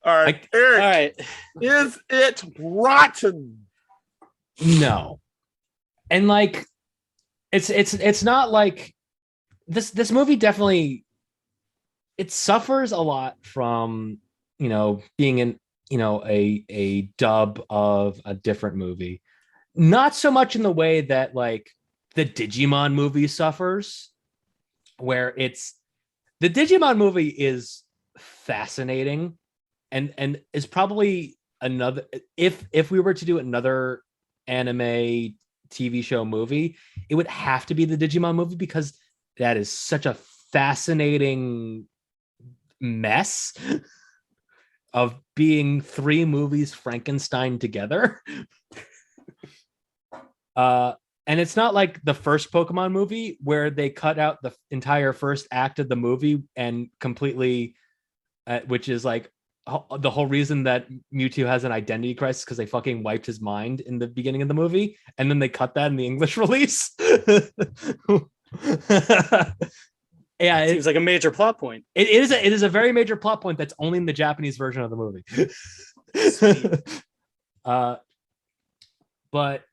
All right, Eric. All right. Is it rotten? No, and like, it's not like this movie definitely. It suffers a lot from being in a dub of a different movie. Not so much in the way that like the Digimon movie suffers, where the Digimon movie is fascinating and is probably another, if we were to do another anime TV show movie, it would have to be the Digimon movie, because that is such a fascinating mess of being three movies Frankenstein together. And it's not like the first Pokemon movie where they cut out the entire first act of the movie and completely, which is like the whole reason that Mewtwo has an identity crisis, because they fucking wiped his mind in the beginning of the movie, and then they cut that in the English release. Yeah, It seems like a major plot point. It is a very major plot point that's only in the Japanese version of the movie. But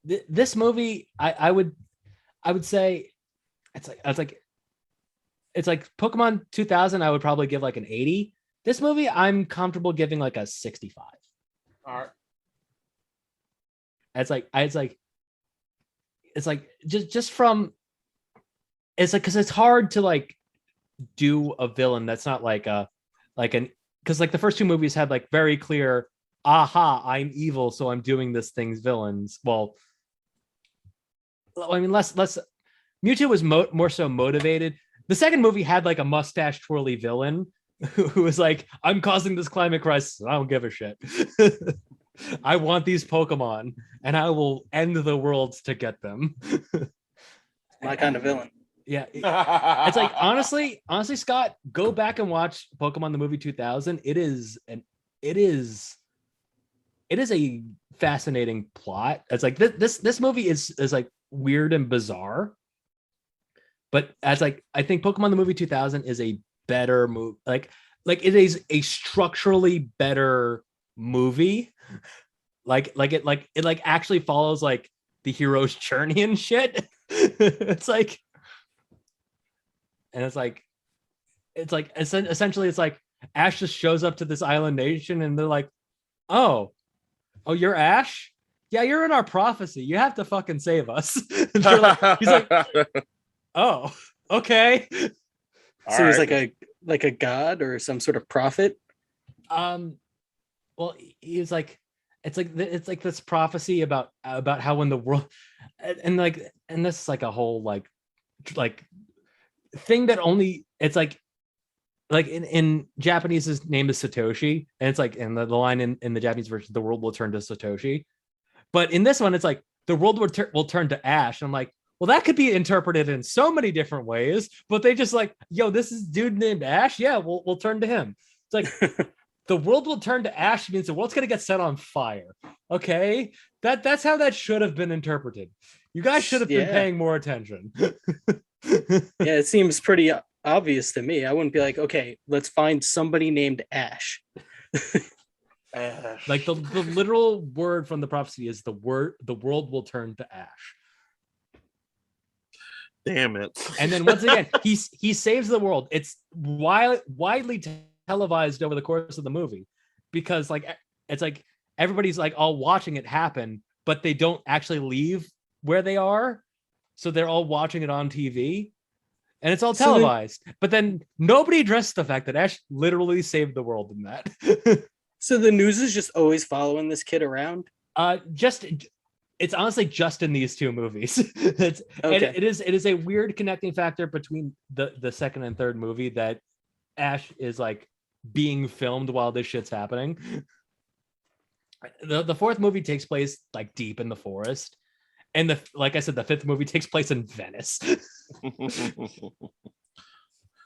this movie, I would say it's like Pokemon 2000. I would probably give like an 80. This movie, I'm comfortable giving like a 65. All right. It's like just from. It's like, because it's hard to like do a villain that's not like because like the first two movies had like very clear, aha, I'm evil, so I'm doing this thing's villains. Well, I mean, less Mewtwo was more so motivated. The second movie had like a mustache twirly villain who was like, I'm causing this climate crisis. I don't give a shit. I want these Pokemon and I will end the world to get them. My kind of villain. Yeah, it's like honestly, Scott, go back and watch Pokemon the movie 2000. It is a fascinating plot. It's like this movie is like weird and bizarre, but as like I think Pokemon the movie 2000 is a better movie. Like it is a structurally better movie. It actually follows like the hero's journey and shit. It's like. And it's like essentially it's like Ash just shows up to this island nation and they're like, oh, you're Ash? Yeah, you're in our prophecy. You have to fucking save us. He's like, oh, okay. So he's like a god or some sort of prophet. Well, he's like, it's like this prophecy about how when the world and this is like a whole like thing that only it's like in Japanese his name is Satoshi, and it's like in the line in the Japanese version, the world will turn to Satoshi, but in this one it's like the world will turn to Ash. And I'm like, well, that could be interpreted in so many different ways, but they just like, yo, this is dude named Ash, yeah, we'll turn to him. It's like the world will turn to Ash means the world's gonna get set on fire. Okay, that's how that should have been interpreted. You guys should have been paying more attention. Yeah, it seems pretty obvious to me. I wouldn't be like, okay, let's find somebody named Ash. Ash. Like the literal word from the prophecy is the world will turn to ash. Damn it. And then once again, he saves the world. It's widely televised over the course of the movie, because like it's like everybody's like all watching it happen, but they don't actually leave where they are. So they're all watching it on TV and it's all televised. But then nobody addressed the fact that Ash literally saved the world in that. So the news is just always following this kid around? Just it's honestly just in these two movies. It's Okay. it is a weird connecting factor between the second and third movie that Ash is like being filmed while this shit's happening. The fourth movie takes place like deep in the forest, and like I said, the fifth movie takes place in Venice.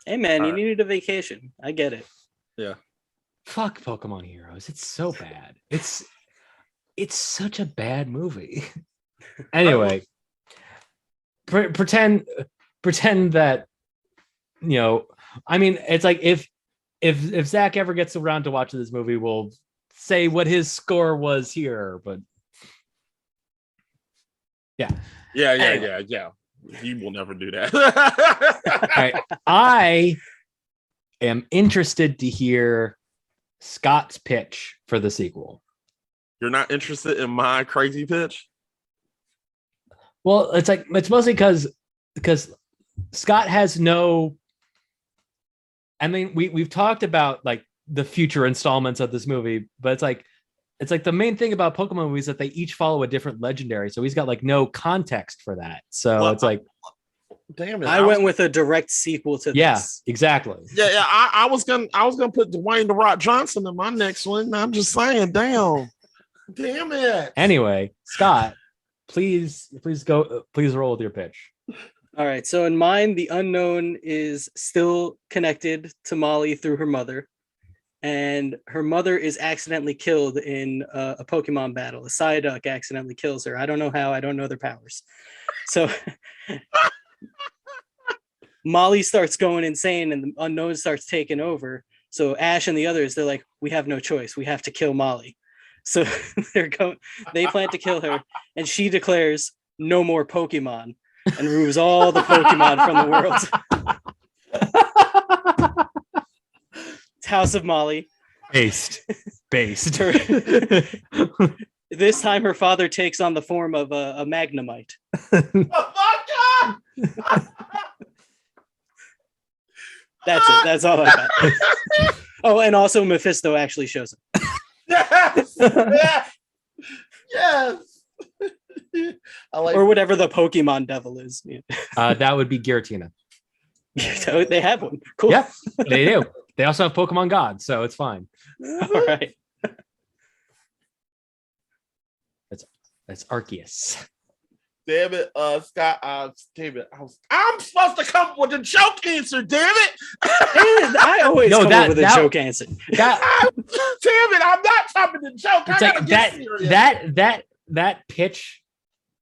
Hey man, you Alright. needed a vacation. I get it. Yeah. Fuck Pokemon Heroes. It's so bad. It's such a bad movie. Anyway, pretend that, you know, I mean, it's like if Zach ever gets around to watching this movie, we'll say what his score was here. But yeah. Yeah. You will never do that. All right. I am interested to hear Scott's pitch for the sequel. You're not interested in my crazy pitch? Well, it's mostly because Scott has no. I mean, we've talked about like the future installments of this movie, but it's like the main thing about Pokemon movies that they each follow a different legendary. So he's got like no context for that. So Well, it's like, damn it! I went with a direct sequel to yeah, this. exactly. Yeah. I was gonna put Dwayne the Rock Johnson in my next one. I'm just saying, damn it. Anyway, Scott, please roll with your pitch. All right. So in mine, the unknown is still connected to Molly through her mother. And her mother is accidentally killed in a Pokemon battle. A Psyduck accidentally kills her. I don't know how. I don't know their powers. So Molly starts going insane and the unknown starts taking over. So Ash and the others, they're like, we have no choice. We have to kill Molly. So they plan to kill her. And she declares no more Pokemon and removes all the Pokemon from the world. House of Molly. Based. This time her father takes on the form of a Magnemite. Oh my God! That's it. That's all I got. Oh, and also Mephisto actually shows up. Yes. I like Or whatever the Pokemon devil is. That would be Giratina. So they have one. Cool. Yeah, they do. They also have Pokemon God, so it's fine. All right. That's Arceus. Damn it, Scott. Damn it. I'm supposed to come with a joke answer, damn it. And I always come up with a joke answer. Damn it, I'm not talking the joke. It's like that pitch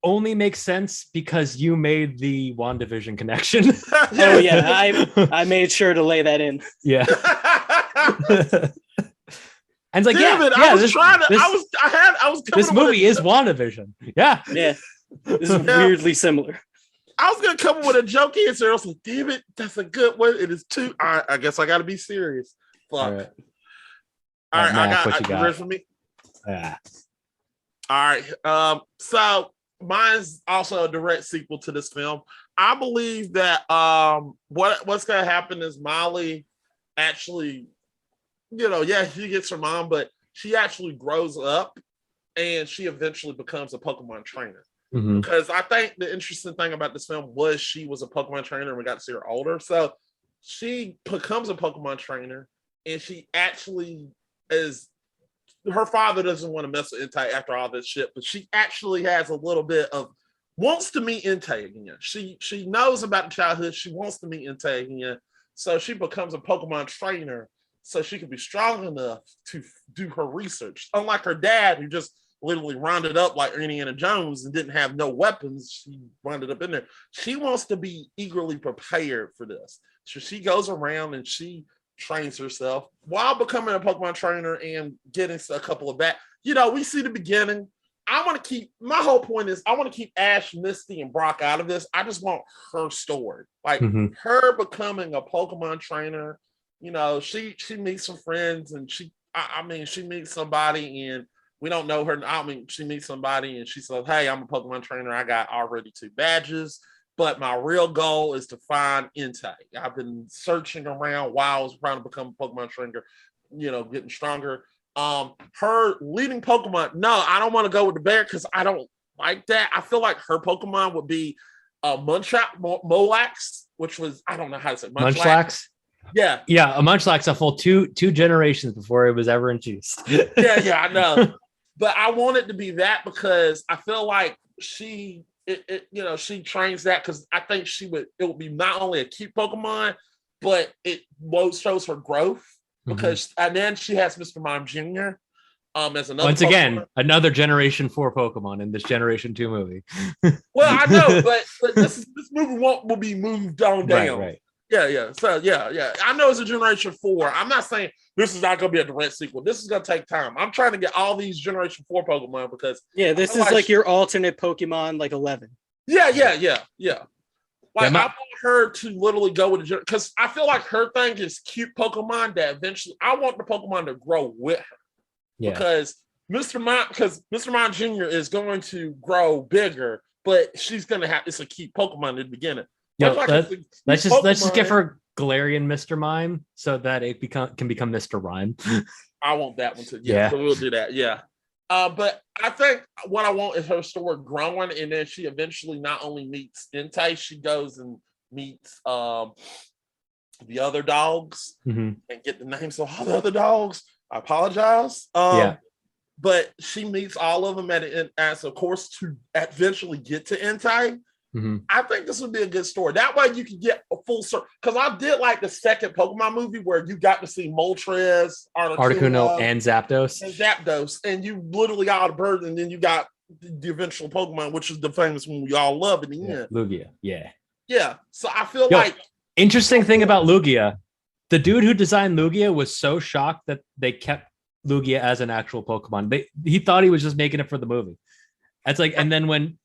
only makes sense because you made the WandaVision connection. Oh yeah, I made sure to lay that in. Yeah. And it's like, damn it, I was trying to. I was. This movie is WandaVision. Yeah. Yeah. This is weirdly similar. I was gonna come up with a joke answer. I was like, damn it, that's a good one. It is too. I guess I got to be serious. Fuck. All right. Mac, I got. what you got? Ready for me? Yeah. All right. So mine's also a direct sequel to this film. I believe that what's gonna happen is Molly actually, she gets her mom, but she actually grows up and she eventually becomes a Pokemon trainer. Mm-hmm. Because I think the interesting thing about this film was she was a Pokemon trainer and we got to see her older. So she becomes a Pokemon trainer and she actually is. Her father doesn't want to mess with Entei after all this shit, but she actually has a little bit of wants to meet Entei again. She knows about the childhood. She wants to meet Entei again. So she becomes a Pokemon trainer so she can be strong enough to do her research. Unlike her dad, who just literally rounded up like Indiana Jones and didn't have no weapons. She rounded up in there. She wants to be eagerly prepared for this. So she goes around and she trains herself while becoming a Pokemon trainer and getting a couple of back. We see the beginning. My whole point is I want to keep Ash, Misty, and Brock out of this. I just want her story. Like her becoming a Pokemon trainer. She meets some friends and she meets somebody and we don't know her. She meets somebody and she says, hey, I'm a Pokemon trainer. I got already 2 badges. But my real goal is to find Entei. I've been searching around while I was trying to become a Pokemon trainer, getting stronger. Her leading Pokemon. No, I don't want to go with the bear because I don't like that. I feel like her Pokemon would be Molax, which was I don't know how to say Munchlax. Yeah, a Munchlax a full two generations before it was ever introduced. yeah, I know. But I want it to be that because I feel like she trains that because I think it would be not only a cute Pokemon, but it shows her growth because and then she has Mr. Mime Jr. As another once Pokemon. Again, another Generation 4 Pokemon in this Generation 2 movie. Well, I know, but this movie will be moved on down. Right. Yeah. So yeah. I know it's a Generation 4. I'm not saying this is not going to be a direct sequel. This is going to take time. I'm trying to get all these Generation 4 Pokemon because this is like your alternate Pokemon, like 11. Yeah. Like I want her to literally go with the because I feel like her thing is cute Pokemon that eventually I want the Pokemon to grow with her. Yeah. Because Mr. Mime Jr. is going to grow bigger, but she's going to have it's a cute Pokemon in the beginning. Let's just give her Galarian Mr. Mime so that it can become Mr. Rhyme. I want that one too. Yeah. So we'll do that. Yeah. But I think what I want is her story growing, and then she eventually not only meets Entei, she goes and meets the other dogs and get the names of all the other dogs. I apologize. But she meets all of them as of course to eventually get to Entei. I think this would be a good story. That way you can get a full circle. Because I did like the second Pokemon movie where you got to see Moltres, Articuno, and Zapdos. And you literally got a bird, and then you got the eventual Pokemon, which is the famous one we all love in the end. Lugia, yeah. Yeah. So I feel like interesting thing about Lugia, the dude who designed Lugia was so shocked that they kept Lugia as an actual Pokemon. He thought he was just making it for the movie. That's like, and then when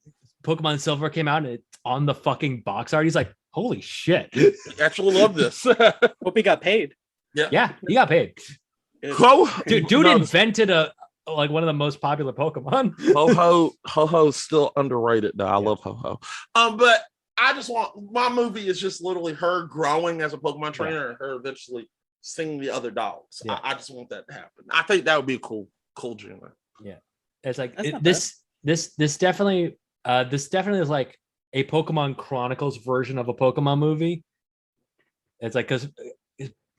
Pokemon Silver came out and it's on the fucking box art, he's like, holy shit. I actually love this. Hope he got paid. Yeah, he got paid. Dude invented one of the most popular Pokemon. Ho-Ho's still underrated though. I love Ho-Ho. But I just want my movie is just literally her growing as a Pokemon trainer and her eventually seeing the other dogs. Yeah. I just want that to happen. I think that would be a cool genre. Yeah. It's like this definitely is like a Pokemon Chronicles version of a Pokemon movie. It's like, because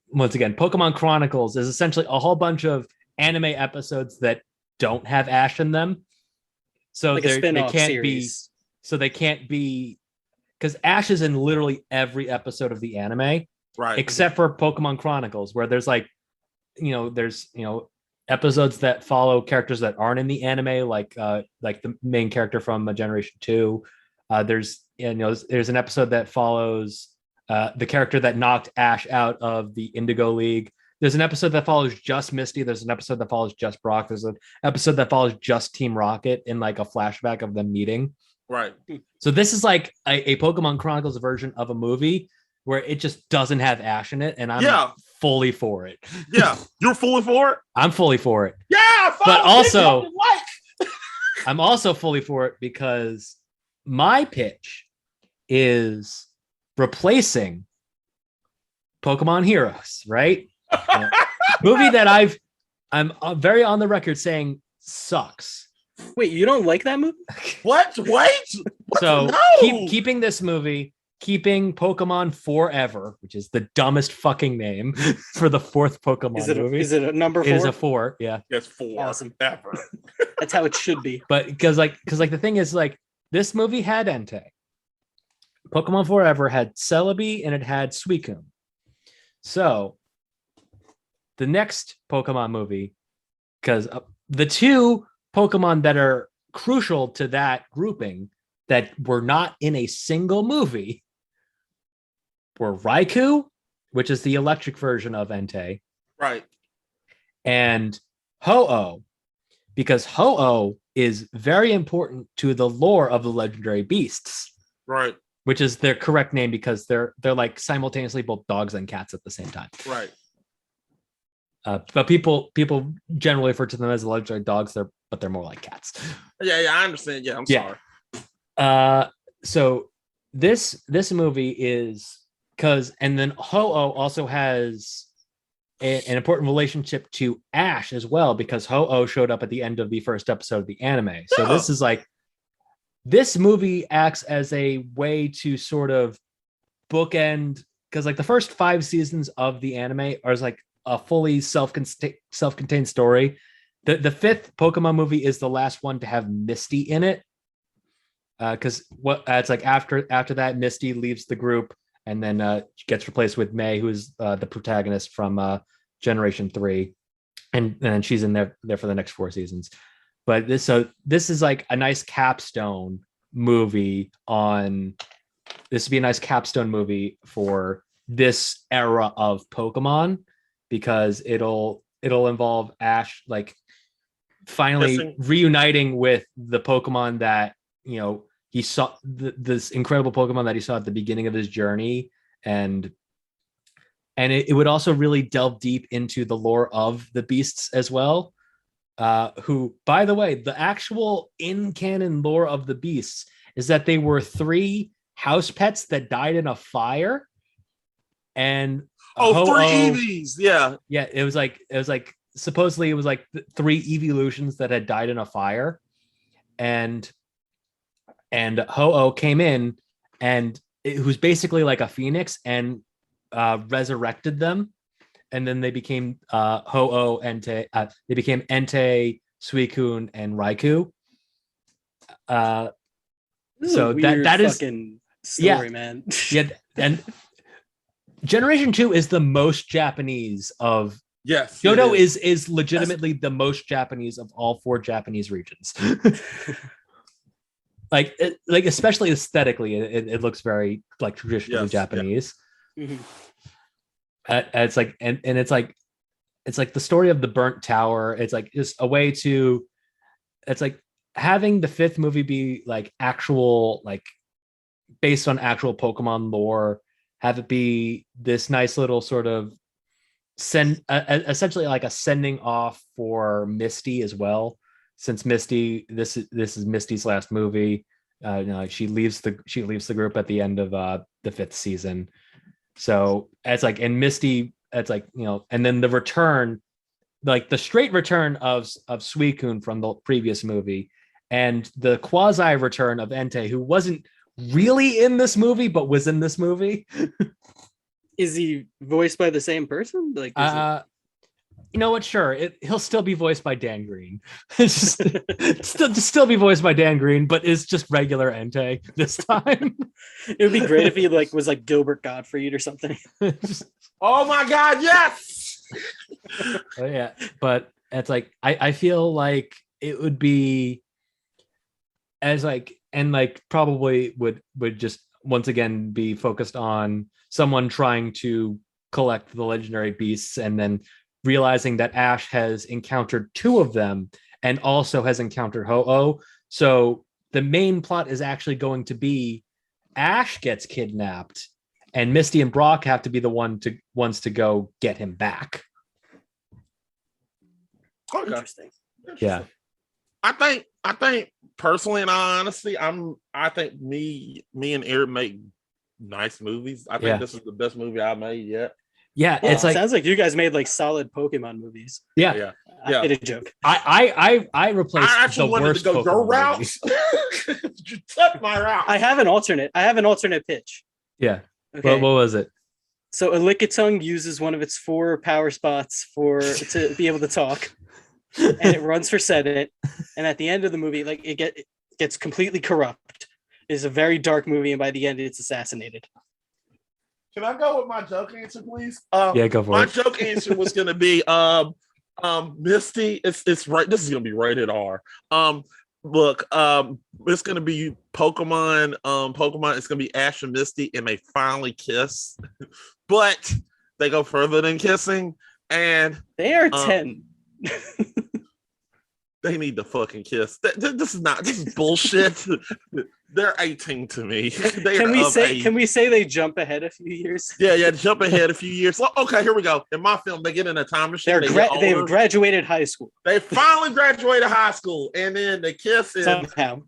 once again, Pokemon Chronicles is essentially a whole bunch of anime episodes that don't have Ash in them. So like they can't be, because Ash is in literally every episode of the anime, right? Except for Pokemon Chronicles, where there's episodes that follow characters that aren't in the anime, like the main character from Generation 2. There's an episode that follows the character that knocked Ash out of the Indigo League. There's an episode that follows just Misty. There's an episode that follows just Brock. There's an episode that follows just Team Rocket in like a flashback of them meeting. Right. So this is like a Pokemon Chronicles version of a movie where it just doesn't have Ash in it, and I'm fully for it. Yeah, you're fully for it? I'm fully for it. Yeah, but also, I'm also fully for it because my pitch is replacing Pokemon Heroes, right? Movie that I'm very on the record saying sucks. Wait, you don't like that movie? What? So no. keeping this movie, keeping Pokemon Forever, which is the dumbest fucking name for the fourth Pokemon movie. Is it a number 4? It is a 4, yeah. It's 4. Awesome. Ever. That's how it should be. But because the thing is, like, this movie had Entei. Pokemon Forever had Celebi and it had Suicune. So the next Pokemon movie, because the two Pokemon that are crucial to that grouping that were not in a single movie were Raikou, which is the electric version of Entei. Right. And Ho-Oh, because Ho-Oh is very important to the lore of the legendary beasts. Right. Which is their correct name because they're like simultaneously both dogs and cats at the same time. Right. But people generally refer to them as legendary dogs, but they're more like cats. Yeah, I understand. Yeah, I'm sorry. So this movie is because, and then Ho-Oh also has an important relationship to Ash as well, because Ho-Oh showed up at the end of the first episode of the anime. So this is like, this movie acts as a way to sort of bookend, because like the first 5 seasons of the anime are like a fully self-contained story. The 5th Pokemon movie is the last one to have Misty in it, because it's like after that, Misty leaves the group and then gets replaced with May, who's the protagonist from Generation 3, and then she's in there for the next 4 seasons. But this is like a nice capstone movie on. This would be a nice capstone movie for this era of Pokemon, because it'll involve Ash like finally reuniting with the Pokemon that, you know, he saw, this incredible Pokemon that he saw at the beginning of his journey, and it would also really delve deep into the lore of the beasts as well. Who, by the way, the actual in-canon lore of the beasts is that they were 3 house pets that died in a fire. And 3 EVs, yeah. It was like supposedly it was like 3 evolutions that had died in a fire, and Ho-Oh came in, and it was basically like a phoenix, and resurrected them, and then they became Ho-Oh, Entei. They became Entei, Suicune, and Raikou. So that is fucking story, man. Yeah, and Generation 2 is the most Japanese of. Yes, Johto is legitimately the most Japanese of all 4 Japanese regions. like especially aesthetically, it looks very like traditionally Japanese. Yeah. Mm-hmm. It's like and it's like the story of the burnt tower. It's like just a way to. It's like having the 5th movie be like actual, like based on actual Pokemon lore. Have it be this nice little sort of essentially like a sending off for Misty as well, since Misty, this is Misty's last movie. She leaves the group at the end of the 5th season. So it's like, and Misty, it's like, you know, and then the return, like the straight return of Suicune from the previous movie, and the quasi return of Entei, who wasn't really in this movie but was in this movie. Is he voiced by the same person? Like, you know what? Sure, he'll still be voiced by Dan Green. It's just still be voiced by Dan Green, but it's just regular Entei this time. It would be great if he like was like Gilbert Gottfried or something. Oh my God, yes. Yeah, but it's like I feel like it would be as like, and like probably would just once again be focused on someone trying to collect the legendary beasts, and then realizing that Ash has encountered 2 of them and also has encountered Ho-Oh. So the main plot is actually going to be Ash gets kidnapped, and Misty and Brock have to be the ones to go get him back. Okay. Interesting. Yeah. I think personally and honestly, I think me and Eric make nice movies. I think this is the best movie I made yet. Yeah, it's like, sounds like you guys made like solid Pokemon movies. Yeah. I made a joke. I replaced I actually the wanted worst to go your Pokemon route. You took my route. I have an alternate pitch. Yeah. Okay. What was it? So a Lickitung uses one of its 4 power spots to be able to talk, and it runs for Senate. And at the end of the movie, like it gets completely corrupt. It's a very dark movie, and by the end, it's assassinated. Can I go with my joke answer, please? Yeah, go for it. My joke answer was going to be Misty. It's right. This is going to be rated R. Look, it's going to be Pokemon. Pokemon. It's going to be Ash and Misty, and they finally kiss, but they go further than kissing, and they are 10. They need to fucking kiss. This is bullshit. They're 18 to me. Can we say they jump ahead a few years? Yeah, jump ahead a few years. Well, okay, here we go. In my film, they get in a time machine. They've graduated high school. They finally graduated high school, and then they kiss. And, somehow.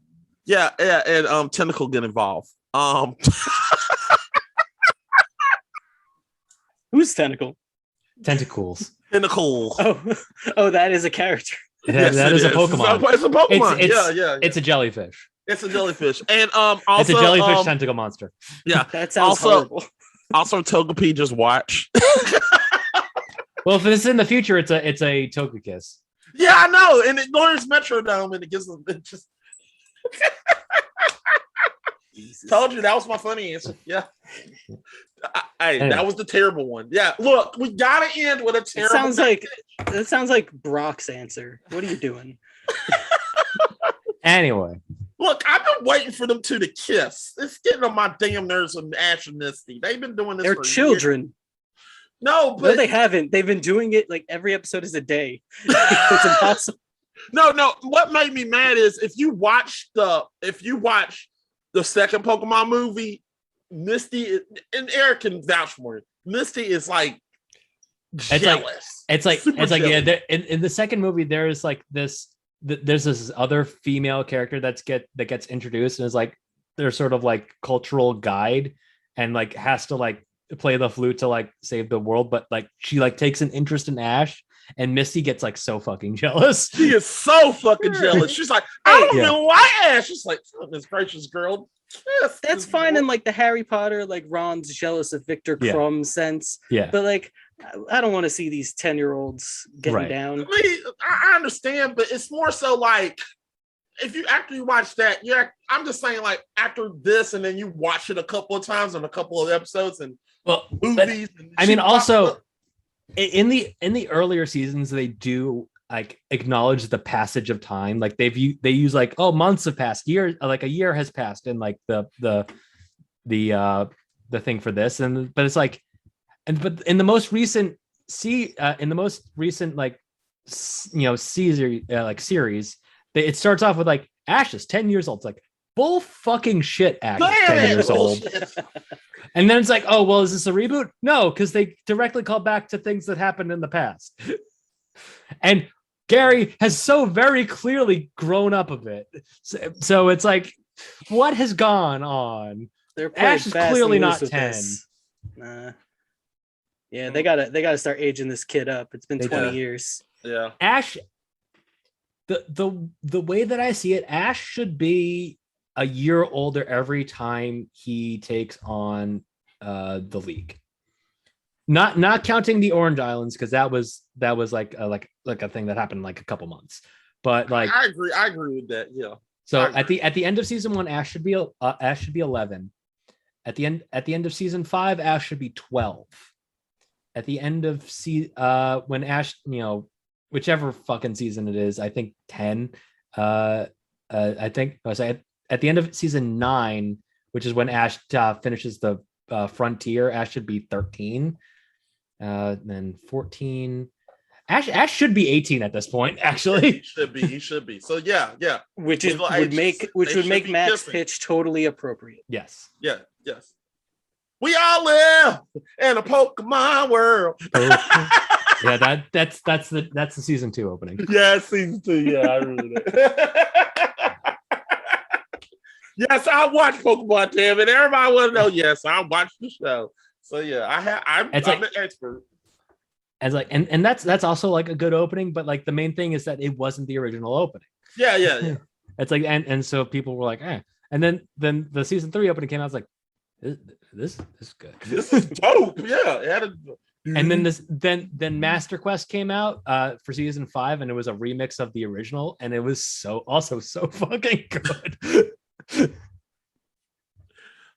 Yeah, and Tentacle get involved. Who's Tentacle? Tentacles. Tentacles. Oh, that is a character. That is a Pokemon. It's a Pokemon. Yeah. It's a jellyfish. It's a jellyfish. And also it's a jellyfish tentacle monster. Yeah. That sounds horrible. Also, Togepi just watch. Well, if it's in the future, it's a Togekiss. Yeah, I know. And it learns Metrodome and it gives them it just told you that was my funny answer. Yeah. Anyway. That was the terrible one. Yeah. Look, we gotta end with a terrible. That sounds like Brock's answer. What are you doing? Anyway. Look, I've been waiting for them two to kiss. It's getting on my damn nerves with Ash and Misty. They've been doing this. They're for children. Years. No, but they haven't. They've been doing it like every episode is a day. It's impossible. No. What made me mad is if you watch the second Pokemon movie, Misty and Eric can vouch for it. Misty is like jealous. It's like yeah. In the second movie, there's like this. There's this other female character that gets introduced and is like they're sort of like cultural guide and like has to like play the flute to like save the world, but like she like takes an interest in Ash, and Misty gets like so fucking jealous. She is so fucking jealous. She's like, I don't know why Ash. She's like, goodness gracious, girl. Yes, that's fine in like the Harry Potter, like Ron's jealous of Victor Crumb sense. Yeah, but like I don't want to see these 10-year-olds getting down. I mean, I understand, but it's more so like if you after you watch that, I'm just saying like after this, and then you watch it a couple of times on a couple of episodes and movies. I mean, also in the earlier seasons, they do like acknowledge the passage of time. Like they use like months have passed, years, like a year has passed, in like the thing for this, but it's like. But in the most recent series, it starts off with like Ash is 10 years old. It's like bull fucking shit. Ash is 10 years old, and then it's like, oh well, is this a reboot? No, because they directly call back to things that happened in the past. And Gary has so very clearly grown up a bit, so it's like, what has gone on? Ash is clearly not 10. Nah. Yeah, they gotta start aging this kid up. It's been 20 years. Yeah. Ash, the way that I see it, Ash should be a year older every time he takes on the league. Not counting the Orange Islands, because that was like a thing that happened in like a couple months. But like I agree with that. Yeah. So at the end of season 1, Ash should be 11. At the end of season 5, Ash should be 12. At the end of when Ash, whichever fucking season it is, I think 10. At the end of season 9, which is when Ash finishes the frontier, Ash should be 13. Then 14. Ash should be 18 at this point. Actually, he should be. So yeah. Which would make Matt's pitch totally appropriate. Yes. Yeah. Yes. We all live in a Pokemon world. Yeah, that's the season 2 opening. Yeah, season 2. Yeah, I remember that. Yes, I watch Pokemon, damn it. Everybody want to know. Yes, I watch the show. So yeah, I'm an expert. As like, and that's also like a good opening, but like the main thing is that it wasn't the original opening. Yeah. It's like, and so people were like, and then the season 3 opening came out. I was like, this is good. This is dope. Yeah. And then Master Quest came out for season 5, and it was a remix of the original, and it was so fucking good.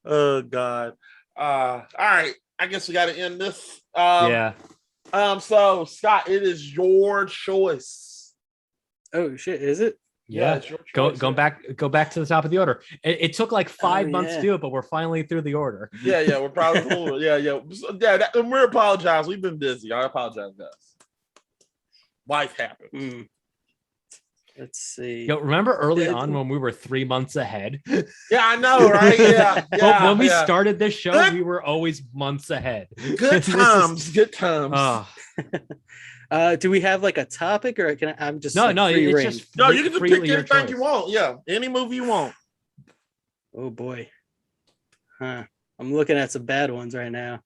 Oh God. All right. I guess we got to end this. So Scott, it is your choice. Oh shit, is it? Yeah, go back to the top of the order. It took like 5 months to do it, but we're finally through the order. Yeah, we're probably cool. Yeah. And we apologize. We've been busy. I apologize, guys. Life happens. Let's see. Remember early on when we were 3 months ahead? Yeah, I know, right? Yeah. When we started this show, we were always months ahead. Good times. Good times. Do we have like a topic, or I'm just no? It's range? just no. You can just pick anything you want. Yeah, any movie you want. Oh boy, I'm looking at some bad ones right now.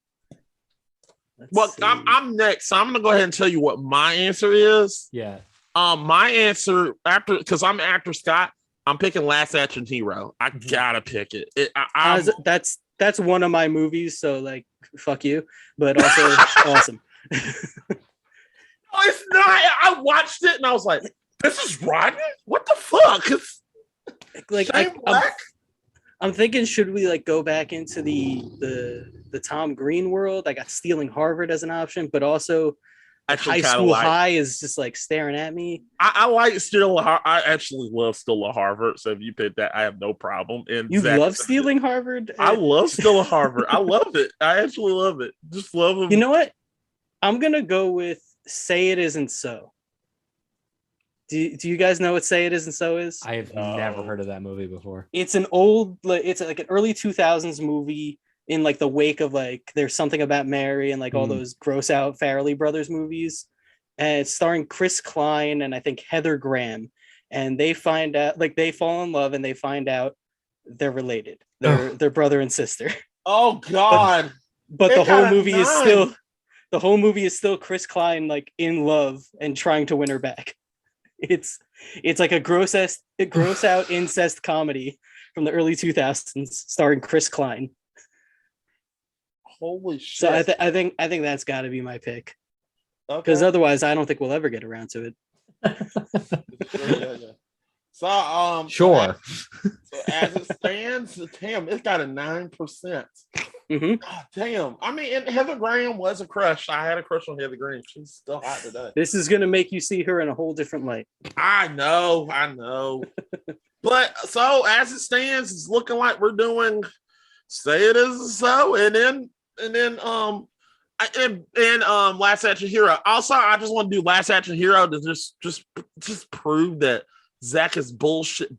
Well, I'm next, so I'm gonna go ahead and tell you what my answer is. Yeah. My answer because I'm actor Scott. I'm picking Last Action Hero. I gotta pick it. That's one of my movies, so like fuck you, but also awesome. No, it's not. I watched it and I was like, "This is rotten. What the fuck?" Like I'm thinking, should we like go back into the Tom Green world? I got Stealing Harvard as an option, but also High School High is just like staring at me. I like Stealing Harvard. I actually love Stealing Harvard. So if you pick that, I have no problem. And you love Stealing Harvard? I love Stealing Harvard. I love it. I actually love it. Just love them. You know what? I'm gonna go with Say It Isn't So. Do you guys know what Say It Isn't So is? I have never heard of that movie before. It's like an early 2000s movie in like the wake of like There's Something About Mary and like all those gross out Farrelly Brothers movies. And it's starring Chris Klein and I think Heather Graham. And they find out, like, they fall in love and they find out they're related. They're brother and sister. Oh God. But the whole movie is still Chris Klein like in love and trying to win her back. It's like a gross out incest comedy from the early 2000s starring Chris Klein. Holy shit. So I think that's got to be my pick. Because otherwise I don't think we'll ever get around to it. Yeah. So sure. So as it stands, damn, it's got a 9%. God, damn. I mean, and Heather Graham was a crush. I had a crush on Heather Graham. She's still hot today. This is gonna make you see her in a whole different light. I know. But so as it stands, it's looking like we're doing Say It Isn't So, and then Last Action Hero. Also, I just want to do Last Action Hero to just prove that Zach is bullshit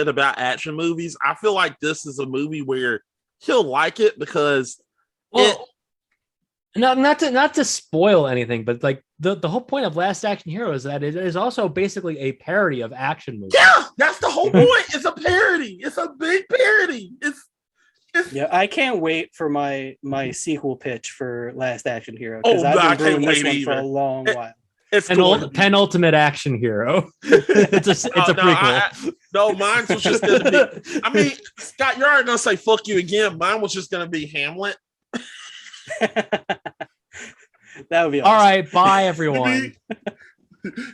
about action movies. I feel like this is a movie where he'll like it because not to spoil anything, but like the whole point of Last Action Hero is that it is also basically a parody of action movies. Yeah, that's the whole point. It's a parody. It's a big parody. Yeah, I can't wait for my sequel pitch for Last Action Hero because I've been brewing this one for a long while. It's penultimate action hero. it's a prequel. No, mine was just gonna be. I mean, Scott, you're already gonna say "fuck you" again. Mine was just gonna be Hamlet. That would be awesome. All right. Bye, everyone.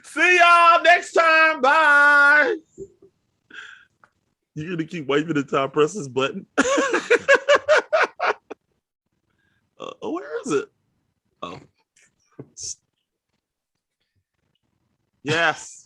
See y'all next time. Bye. You're gonna keep waving until I press this button. Where is it? Oh. Yes.